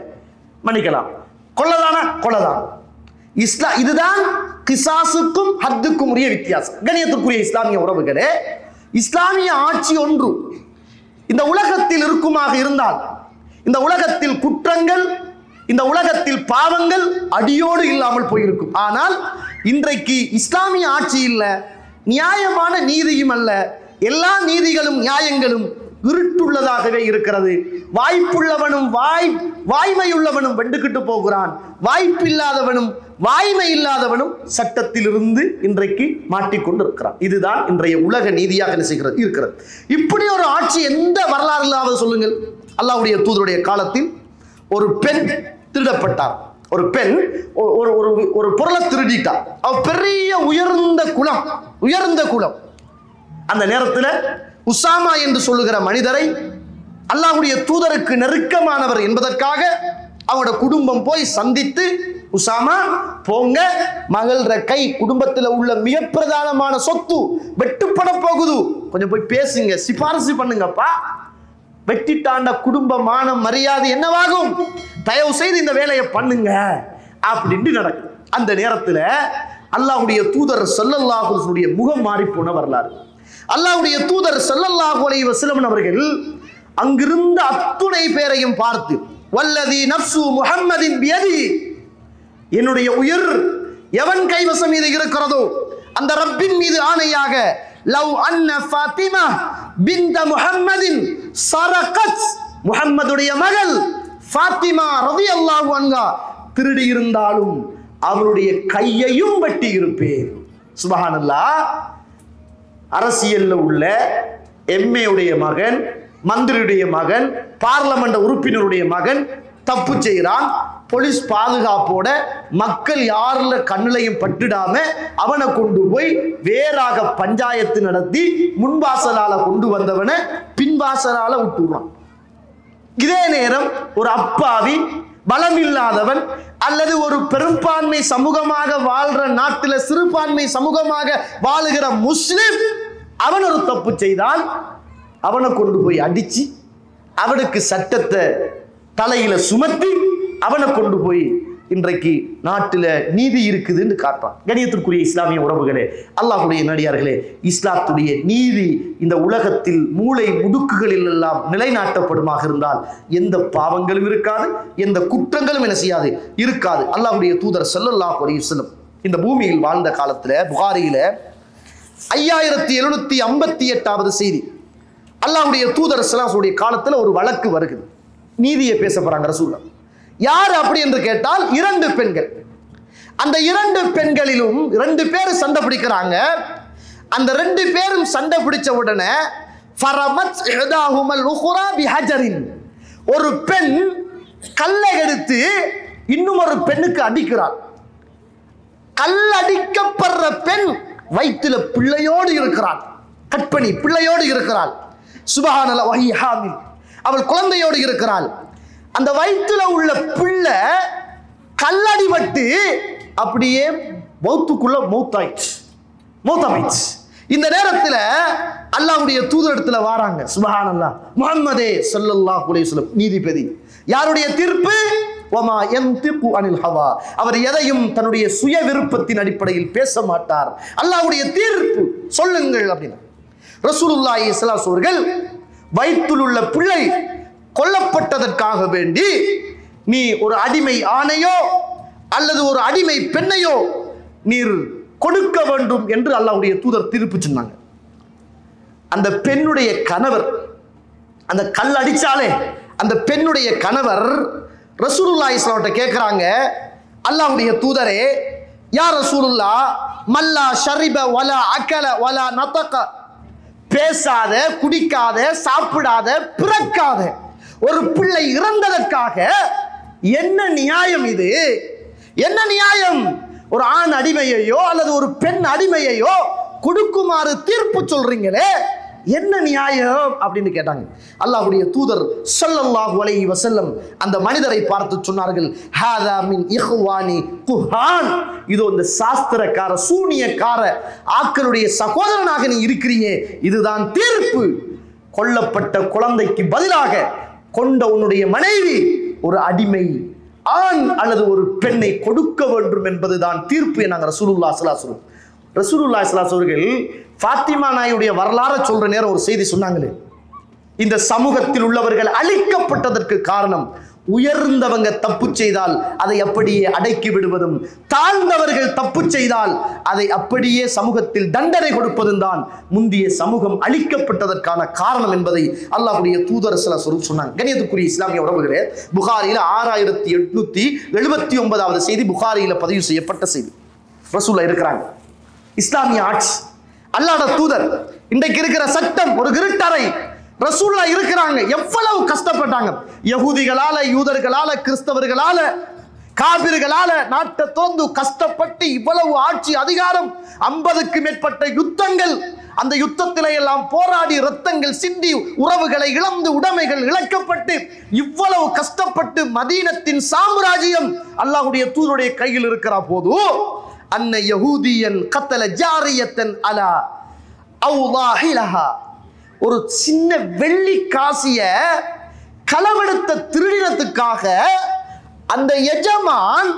மன்னிக்கலாம். கொல்லதானா? கொல்லதான். இதுதான் கிசாசுக்கும் ஹத்துக்கும் உரிய வித்தியாசம். கணியத்துக்குரிய இஸ்லாமிய உறவுகளே, இஸ்லாமிய ஆட்சி ஒன்று இந்த உலகத்தில் இருக்குமாக இருந்தால், இந்த உலகத்தில் குற்றங்கள், இந்த உலகத்தில் பாவங்கள் அடியோடு இல்லாமல் போயிருக்கும். ஆனால் இன்றைக்கு இஸ்லாமிய ஆட்சி இல்ல, நியாயமான நீதியும் அல்ல, எல்லா நீதிகளும் நியாயங்களும் இருட்டுள்ளதாகவே இருக்கிறது. வாய்ப்புள்ளவனும் வாய்மையுள்ளவனும் வெண்டுகிட்டு போகிறான், வாய்ப்பில்லாதவனும் வாய்மை இல்லாதவனும் சட்டத்திலிருந்து இன்றைக்கு மாட்டிக்கொண்டு இருக்கிறான். இதுதான் இன்றைய உலக நீதியாக இருக்கிறது. இப்படி ஒரு ஆட்சி எந்த வரலாறு இல்லாத சொல்லுங்கள். அல்லாஹ்வுடைய தூதருடைய காலத்தில் ஒரு பெண் திருடப்பட்டார். ஒரு பெண் ஒரு பொருளை திருடிட்டார். அவ பெரிய உயர்ந்த குலம். அந்த நேரத்தில் உசாமா என்று சொல்லுகிற மனிதரை, அல்லாஹ்வுடைய தூதருக்கு நெருக்கமானவர் என்பதற்காக அவங்களோட குடும்பம் போய் சந்தித்து, உசாமா போங்க, மகள்ற கை குடும்பத்தில் உள்ள மிக பிரதானமான சொத்து வெட்டுப்பட போகுது, கொஞ்சம் போய் பேசுங்க, சிபாரிசு பண்ணுங்கப்பா. வெட்டிட்டாண்ட குடும்ப மானம் மரியாதை என்னவாகும்? தயவு செய்து இந்த வேலையை பண்ணுங்க அப்படின்னு நடக்கும். அந்த நேரத்தில் அல்லாஹ்வுடைய தூதர் ஸல்லல்லாஹு அலைஹி வஸல்லம் முகம் மாறி போன வரலாறு. அல்லாஹ்வுடைய தூதர் ஸல்லல்லாஹு அலைஹி வஸல்லம் அவர்கள் அங்கிருந்த அத்துணை பேரையும் பார்த்து, வல்லதி நஃப்சு முஹம்மதின் பியதி, என்னுடைய உயிர் எவன் கைவசம் மீது இருக்கிறதோ அந்த ரப்பின் மீது ஆணையாக, லவ் அன்ன ஃபாத்திமா பின்த முஹம்மதின் சரகத், முஹம்மதுடைய மகள் ஃபாத்திமா ரலியல்லாஹு அன்ஹா திருடி இருந்தாலும் அவருடைய கையையும் வெட்டி இருப்பேன். சுப்ஹானல்லாஹ். அரசியல்ல உள்ள எம்ஏ உடைய மகன், மந்திரியுடைய மகன், பார்லமெண்ட் உறுப்பினருடைய மகன் தப்பு செய்கிறான். போலீஸ் பாதுகாப்போட மக்கள் யாருல கண்ணிலையும் பட்டுடாம அவனை கொண்டு போய் வேறாக பஞ்சாயத்து நடத்தி முன்வாசலால கொண்டு வந்தவனை பின்வாசலால விட்டுறான். இதே நேரம் ஒரு அப்பாவி பலமில்லாதவன் அல்லது ஒரு பெரும்பான்மை சமூகமாக வாழ்ற நாட்டில் சிறுபான்மை சமூகமாக வாழுகிற முஸ்லிம் அவன் ஒரு தப்பு செய்தால் அவனை கொண்டு போய் அடிச்சு அவனுக்கு சட்டத்தை தலையில சுமத்தி அவனை கொண்டு போய் இன்றைக்கு நாட்டில் நீதி இருக்குதுன்னு காட்டுறான். கணியத்திற்குரிய இஸ்லாமிய உறவுகளே, அல்லாஹ்வுடைய நடிகார்களே, இஸ்லாத்துடைய நீதி இந்த உலகத்தில் மூளை முடுக்குகளில் எல்லாம் நிலைநாட்டப்படுமாக இருந்தால் எந்த பாவங்களும் இருக்காது, எந்த குற்றங்களும் என்ன செய்யாது, இருக்காது. அல்லாஹ்வுடைய தூதர் ஸல்லல்லாஹு அலைஹி வஸல்லம் இந்த பூமியில் வாழ்ந்த காலத்தில் புகாரியில 5758வது செய்தி, அல்லாஹ்வுடைய தூதர் ஸல்லல்லாஹு அலைஹி காலத்தில் ஒரு வழக்கு வருகிறது. நீதியை பேச போறாங்க ரசூலுல்லாஹ். யார் அப்படி என்று கேட்டால் 2 பெண்கள். அந்த 2 பெண்களிலும் 2 பேர் சண்டை பிடிக்கிறாங்க. அந்த 2 பேரும் சண்டை பிடிச்ச உடனே ஃபரமத் இஹ்தாஹுமல் உக்ரா பிஹஜரின், ஒரு பெண் கல்லை எடுத்து இன்னும் ஒரு பெண்ணுக்கு அடிக்கிறாள். கல்லடிக்கப்படுற பெண் வயிற்றில பிள்ளையோடு இருக்கிறாள், கற்பனை பிள்ளையோடு இருக்கிறாள். சுப்ஹானல்லாஹ், வஹி ஹாமில், அவள் குழந்தையோடு இருக்கிறாள். அந்த வயிற்றுல உள்ள பிள்ளை கல்லடிபட்டு அப்படியே மௌத்துக்குள்ள மௌத்தாயிடுச்சு. இந்த நேரத்தில் அல்லாஹ்வுடைய தூதரிடத்துல வராங்க. சுப்ஹானல்லாஹ், முஹம்மதே ஸல்லல்லாஹு அலைஹி வஸல்லம் நீதிபதி. யாருடைய தீர்ப்பு? வமா யன்திகு அனில் ஹவா, அவர் எதையும் தன்னுடைய சுய விருப்பத்தின் அடிப்படையில் பேச மாட்டார். அல்லாஹ்வுடைய தீர்ப்பு சொல்லுங்கள் அப்படின்னு ரசூலுல்லாஹி ஸல்லல்லாஹு அலைஹி அவர்கள் வயிற்றில் உள்ள பிள்ளை கொல்லப்பட்டதற்காக வேண்டி நீ ஒரு அடிமை ஆணையோ அல்லது ஒரு அடிமை பெண்ணையோ நீர் கொடுக்க வேண்டும் என்று அல்லாஹ்வுடைய தூதர் தீர்ப்பு சொன்னாங்க. அந்த பெண்ணுடைய கணவர், அந்த கல் அடிச்சாலே அந்த பெண்ணுடைய கணவர் ரசூலுல்லாஹி ஸல்லல்லாஹு அலைஹி கேட்கிறாங்க, அல்லாஹ்வுடைய தூதரே, யா ரசூலுல்லாஹ், மல்லா ஷரிப வலா அகல வலா நதக, பேசாத, குடிக்காத, சாப்பிடாத, பிறக்காத ஒரு பிள்ளை இறந்ததற்காக என்ன நியாயம் இது? என்ன நியாயம்? ஒரு ஆண் அடிமையையோ அல்லது ஒரு பெண் அடிமையையோ கொடுக்குமாறு தீர்ப்பு சொல்றீங்களே, என்ன நியாயம் அப்படின்னு கேட்டாங்க. அல்லாஹ்வுடைய தூதர் ஸல்லல்லாஹு அலைஹி வஸல்லம் அந்த மனிதரை பார்த்து சொன்னார்கள், ஹாதா மின் இஹ்வானி குஹான், இதோ இந்த சாஸ்திரக்கார சூனியக்கார ஆக்களுடைய சகோதரனாக நீ இருக்கிறீயே, இதுதான் தீர்ப்பு. கொல்லப்பட்ட குழந்தைக்கு பதிலாக கொண்ட உன்னுடைய மனைவி ஒரு அடிமை ஆண் அல்லது ஒரு பெண்ணை கொடுக்க வேண்டும் என்பதுதான் தீர்ப்பு என்னாங்க ரசூலுல்லாஹி ஸல்லல்லாஹு அலைஹி வஸல்லம். ரசூலுல்லாஹி ஸல்லல்லாஹு அலைஹி அவர்கள் ஃபாத்திமா நாயுடைய வரலாறு சொல்ற நேரம் ஒரு செய்தி சொன்னாங்களே, இந்த சமூகத்தில் உள்ளவர்கள் அழிக்கப்பட்டதற்கு காரணம் உயர்ந்தவங்க தப்பு செய்தால் அதை அப்படியே அடக்கி விடுவதும், தாழ்ந்தவர்கள் தப்பு செய்தால் அதை அப்படியே சமூகத்தில் தண்டனை கொடுப்பதும் தான் முந்திய சமூகம் அழிக்கப்பட்டதற்கான காரணம் என்பதை அல்லாஹ்வுடைய தூதர் ஸல்லல்லாஹு அலைஹி வஸல்லம் சொன்னாங்க. கண்ணியத்துக்குரிய இஸ்லாமிய உறவுகளே, புகாரியில் 6879வது செய்தி, புகாரியில் பதிவு செய்யப்பட்ட செய்தி. ரசூலுல்லாஹ் இருக்கிறாங்க, இஸ்லாமிய ஆட்சி, அல்லாஹ்வுடைய தூதர், இன்றைக்கு இருக்கிற சட்டம் ஒரு இருட்டறை, ரசூலுல்லாஹ் இருக்கிறாங்க. எவ்வளவு கஷ்டப்பட்டாங்க, யகூதிகளால, யூதர்களால, கிறிஸ்தவர்களால, காபிர்களால நாட்டை தோந்து கஷ்டப்பட்டு இவ்வளவு ஆட்சி அதிகாரம், 50க்கு மேற்பட்ட யுத்தங்கள், அந்த யுத்தத்திலே எல்லாம் போராடி ரத்தங்கள் சிந்தி உறவுகளை இழந்து உடைமைகள் இழக்கப்பட்டு இவ்வளவு கஷ்டப்பட்டு மதீனத்தின் சாம்ராஜ்யம் அல்லாஹ்வுடைய தூதருடைய கையில் இருக்கிற போது, அன்ன யஹூதியன் கத்தல ஜாரியத்தன் அலா அவ்லாஹிலஹா, ஒரு சின்ன வெள்ளி காசிய களவெடுத்த திருடினத்துக்காக அந்த எஜமான்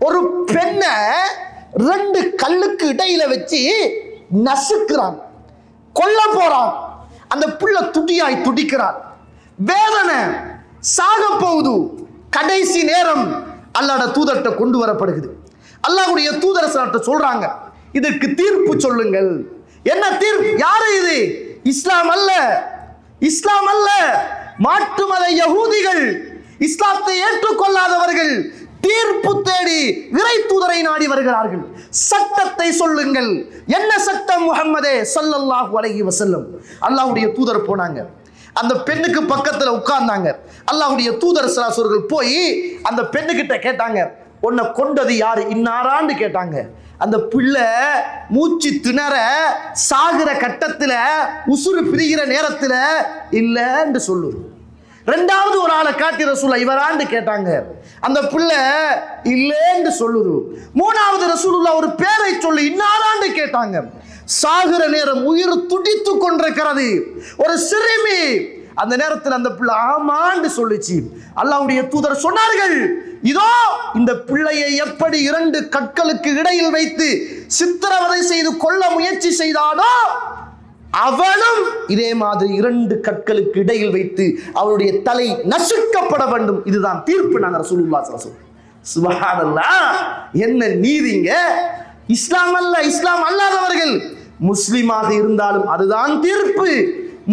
ஒரு பெண்ணை 2 கல்லுக்கு இடையில வச்சு நசுக்கிறான், கொல்ல போறான். அந்த புள்ள துடியாய் துடிக்கிறான், வேதனை, சாக போகுது. கடைசி நேரம் அல்லாஹ்வுடைய தூதர்கிட்ட கொண்டு வரப்படுகிறது. அல்லாஹ்வுடைய தூதர் சொல்றாங்க, இதற்கு தீர்ப்பு சொல்லுங்கள். என்ன தீர்ப்பு? யாரு இது? இஸ்லாம் அல்ல, இஸ்லாம் அல்ல, மாற்று மத யகூதிகள், இஸ்லாத்தை ஏற்றுக்கொள்ளாதவர்கள் தீர்ப்பு தேடி இறை தூதரை நாடி வருகிறார்கள். சட்டத்தை சொல்லுங்கள். என்ன சட்டம்? முஹம்மதே ஸல்லல்லாஹு அலைஹி வஸல்லம். அல்லாஹ்வுடைய தூதர் போனாங்க, அந்த பெண்ணுக்கு பக்கத்துல உட்கார்ந்தாங்க. அல்லாஹ்வுடைய தூதர் ஸல்லல்லாஹு அலைஹி வஸல்லம் போய் அந்த பெண்ணுகிட்ட கேட்டாங்க, உன்னை கொண்டது யாரு, இன்னாரான்னு கேட்டாங்க. அந்த பிள்ளை மூச்சு திணற சாகிற கட்டத்துல, உசுறு பிரிகிற நேரத்துல இல்லன்னு சொல்லுது. 2வது ஒரு ஆளை காட்டி ரசூலுல்லாஹ் இவரான்னு கேட்டாங்க. அந்த பிள்ளை இல்லன்னு சொல்லுது. 3வது ரசூலுல்லாஹ் ஒரு பேரை சொல்லி இன்னாரான்னு கேட்டாங்க. சாகிற நேரம், உயிர் துடித்து கொண்டிருக்கிறது. ஒரு சிறுமி அந்த நேரத்தில் அந்த பிள்ளை ஆமான்னு சொல்லிச்சு. அல்லாஹ்வுடைய தூதர் சொன்னார்கள், இதோ இந்த பிள்ளையை எப்படி 2 கற்களுக்கு இடையில் வைத்து சித்திரவதை செய்து கொல்ல முயற்சி செய்தானோ அவளும் இதே மாதிரி 2 கற்களுக்கு இடையில் வைத்து அவளுடைய தலை நசுக்கப்பட வேண்டும். இதுதான் தீர்ப்பு. நாங்க ரசூலுல்லாஹ் ஸல்லல்லாஹு அலைஹி வஸல்லம். சுப்ஹானல்லாஹ், என்ன நீதிங்க! இஸ்லாம் அல்ல, இஸ்லாம் அல்லாதவர்கள் முஸ்லிமாக இருந்தாலும் அதுதான் தீர்ப்பு,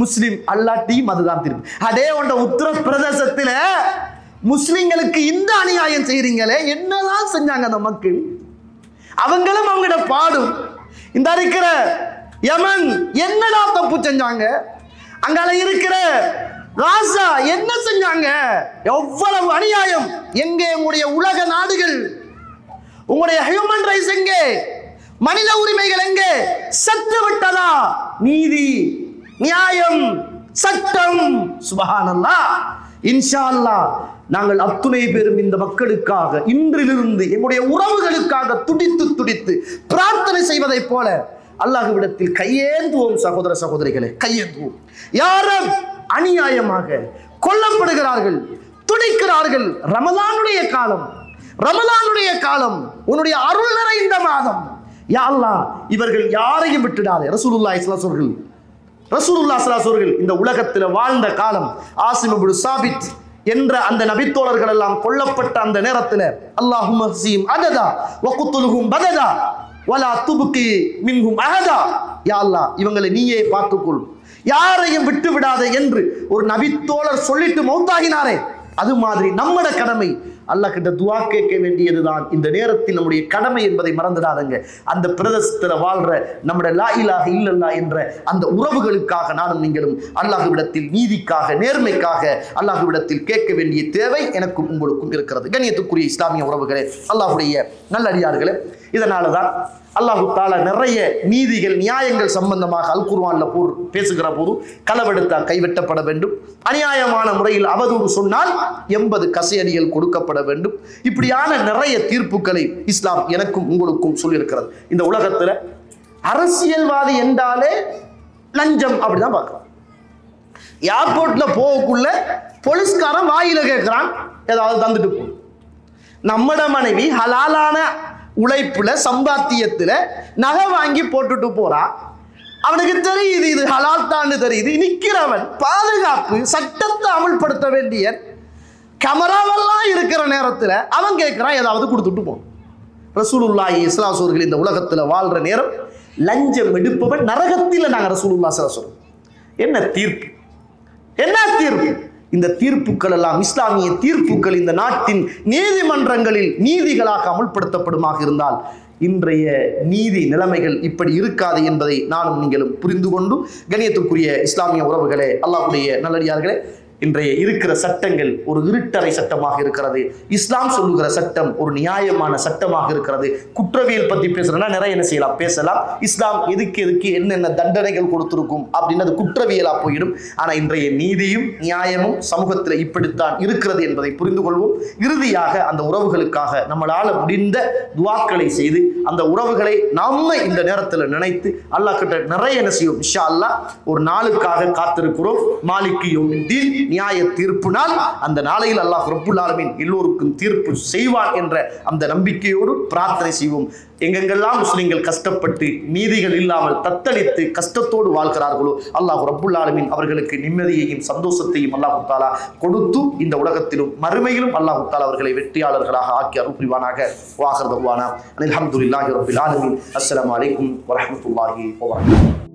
முஸ்லிம் அல்லாட்டியும் அதுதான் தீர்ப்பு. அதே ஒன்ற உத்தரப்பிரதேசத்துல முஸ்லிம்களுக்கு இந்த அநியாயம் செய்றீங்களே, என்னதான் செஞ்சாங்க அந்த மக்கள்? அவங்களும் அவங்களோட பாடும். இந்த இருக்கிற யமன் என்னடா தப்பு செஞ்சாங்க? அங்கால இருக்கிற காசா என்ன செஞ்சாங்க? எவ்வளவு அநியாயம்! எங்கே உங்களுடைய உலக நாடுகள்? உங்களுடைய ஹியூமன் ரைட்ஸ் எங்கே? மனித உரிமைகள் எங்கே? சத்து விட்டதா? நீதி, நியாயம், சட்டம். சுப்ஹானல்லாஹ். இன்ஷா அல்லாஹ் நாங்கள் அத்துணை பேரும் இந்த மக்களுக்காக இன்றிலிருந்து எங்களுடைய உறவுகளுக்காக துடித்து துடித்து பிரார்த்தனை செய்வதைப் போல அல்லாஹ்விடத்தில் கையேந்துவோம். சகோதர சகோதரிகளே, கையேந்துவோம். யாரும் அநியாயமாக கொல்லப்படுகிறார்கள், துடிக்கிறார்கள். ரமலானுடைய காலம், ரமலானுடைய காலம், உன்னுடைய அருள் நிறைந்த மாதம். யா அல்லாஹ், இவர்கள் யாரையும் விட்டுடாதே. ரசூலுல்லாஹி ஸல்லல்லாஹு அலைஹி வஸல்லம், ரசூலுல்லாஹி ஸல்லல்லாஹு அலைஹி வஸல்லம் இந்த உலகத்தில் வாழ்ந்த காலம், ஆசிம் இப்னு சாபித் என்ற அந்த நபித்தோழர்கள் எல்லாம் கொல்லப்பட்ட அந்த நேரத்தில் அல்லாஹும்ம ஹஸீம் அததா வகுத்துலுஹும் பததா வலா துப்கி மின்ஹும் அஹதா. யா அல்லாஹ், இவங்களை நீயே பார்த்துக்கொள், யாரையும் விட்டு விடாதே என்று ஒரு நபித்தோழர் சொல்லிட்டு மௌத்தாகினாரே, அது மாதிரி நம்மட கடமை அல்லாஹ் கிட்ட துஆ கேட்க வேண்டியதுதான் இந்த நேரத்தில் நம்முடைய கடமை என்பதை மறந்துடாதங்க. அந்த பிரதேசத்தில் வாழ்ற நம்முடைய லா இலாஹ இல்லல்லாஹ் என்ற அந்த உறவுகளுக்காக நானும் நீங்களும் அல்லாஹ்விடத்தில் நீதிக்காக, நேர்மைக்காக அல்லாஹ்விடத்தில் கேட்க வேண்டிய தேவை எனக்கும் உங்களுக்கும் இருக்கிறது. கண்ணியத்துக்குரிய இஸ்லாமிய உறவுகளே, அல்லாஹ்வுடைய நல்லடியார்களே, இதனால தான் அல்லாஹு தாலா நிறைய நீதிகள், நியாயங்கள் சம்பந்தமாக அல் குர்ஆன்ல பேசுகிற போது களவெடுத்தா கைவெட்டப்பட வேண்டும், அநியாயமான முறையில் அவதூறு சொன்னால் 80 கசையடிகள் கொடுக்கப்பட வேண்டும். இப்படியான நிறைய தீர்ப்புகளை இஸ்லாம் எனக்கும் உங்களுக்கும் சொல்லியிருக்கிறது. இந்த உலகத்துல அரசியல்வாதி என்றாலே லஞ்சம் அப்படிதான் பார்க்கலாம். ஏர்போர்ட்ல போகக்குள்ள போலீஸ்காரன் வாயில கேட்கிறான், ஏதாவது தந்துட்டு போ. நம்மட மனைவி ஹலாலான உழைப்புல, சம்பாத்தியத்துல நகை வாங்கி போட்டுட்டு போறா. அவனுக்கு தெரியுது இது ஹலால் தான் தெரியுது. நிக்கிறவன் பாதுகாப்பு சட்டத்தை அமல்படுத்த வேண்டிய கேமராவெல்லாம் இருக்கிற நேரத்துல அவன் கேட்கிறான், ஏதாவது கொடுத்துட்டு போ. ரசூலுல்லாஹி ஸல்லல்லாஹு அலைஹி வஸல்லம் இந்த உலகத்துல வாழ்ற நேரம் லஞ்சம் எடுப்பவன் நரகத்தில் நாங்க ரசூலுல்லாஹி ஸல்லல்லாஹு அலைஹி வஸல்லம். என்ன தீர்ப்பு, என்ன தீர்ப்பு? இந்த தீர்ப்புகள் எல்லாம் இஸ்லாமிய தீர்ப்புகள் இந்த நாட்டின் நீதிமன்றங்களில் நீதிகளாக அமுல்படுத்தப்படுமாக இருந்தால் இன்றைய நீதி நிலைமைகள் இப்படி இருக்காது என்பதை நானும் நீங்களும் புரிந்து கொண்டு, கண்ணியத்துக்குரிய இஸ்லாமிய உறவுகளே, அல்லாஹ்வுடைய நல்லடியார்களே, இன்றைய இருக்கிற சட்டங்கள் ஒரு இருட்டறை சட்டமாக இருக்கிறது. இஸ்லாம் சொல்லுகிற சட்டம் ஒரு நியாயமான சட்டமாக இருக்கிறது. குற்றவியல் பத்தி பேசுறேன்னா நிறைய என்ன செய்யலாம், பேசலாம். இஸ்லாம் எதுக்கு என்னென்ன தண்டனைகள் கொடுத்திருக்கும் அப்படின்னு அது குற்றவியலா போயிடும். ஆனா இன்றைய நீதியும் நியாயமும் சமூகத்தில் இப்படித்தான் இருக்கிறது என்பதை புரிந்து கொள்வோம். இறுதியாக அந்த உறவுகளுக்காக நம்மளால முடிந்த துஆக்களை செய்து அந்த உறவுகளை நம்ம இந்த நேரத்தில் நினைத்து அல்லாஹ் கிட்ட நிறைய என்ன செய்யும். இன்ஷா அல்லாஹ் ஒரு நாளுக்காக காத்திருக்கிறோம். மாலிக் யௌமித்தீன், நியாய தீர்ப்பு நாள். அந்த நாளையில் அல்லாஹ் ரப்புல் ஆலமீன் எல்லோருக்கும் தீர்ப்பு செய்வான் என்ற அந்த நம்பிக்கையோடு பிரார்த்தனை செய்வோம். எங்கெங்கெல்லாம் முஸ்லிம்கள் கஷ்டப்பட்டு நீதிகள் இல்லாமல் தத்தளித்து கஷ்டத்தோடு வாழ்கிறார்களோ அல்லாஹ் ரப்புல் ஆலமீன் அவர்களுக்கு நிம்மதியையும் சந்தோஷத்தையும் அல்லாஹ் தஆலா கொடுத்து இந்த உலகத்திலும் மறுமையிலும் அல்லாஹ் தஆலா அவர்களை வெற்றியாளர்களாக ஆக்கி அருள் புரிவானாக. வாஹிர் தஅவானா அல்ஹம்துலில்லாஹி ரப்பில் ஆலமீன். அஸ்ஸலாமு அலைக்கும் வரஹ்மத்துல்லாஹி வபரகாத்துஹு.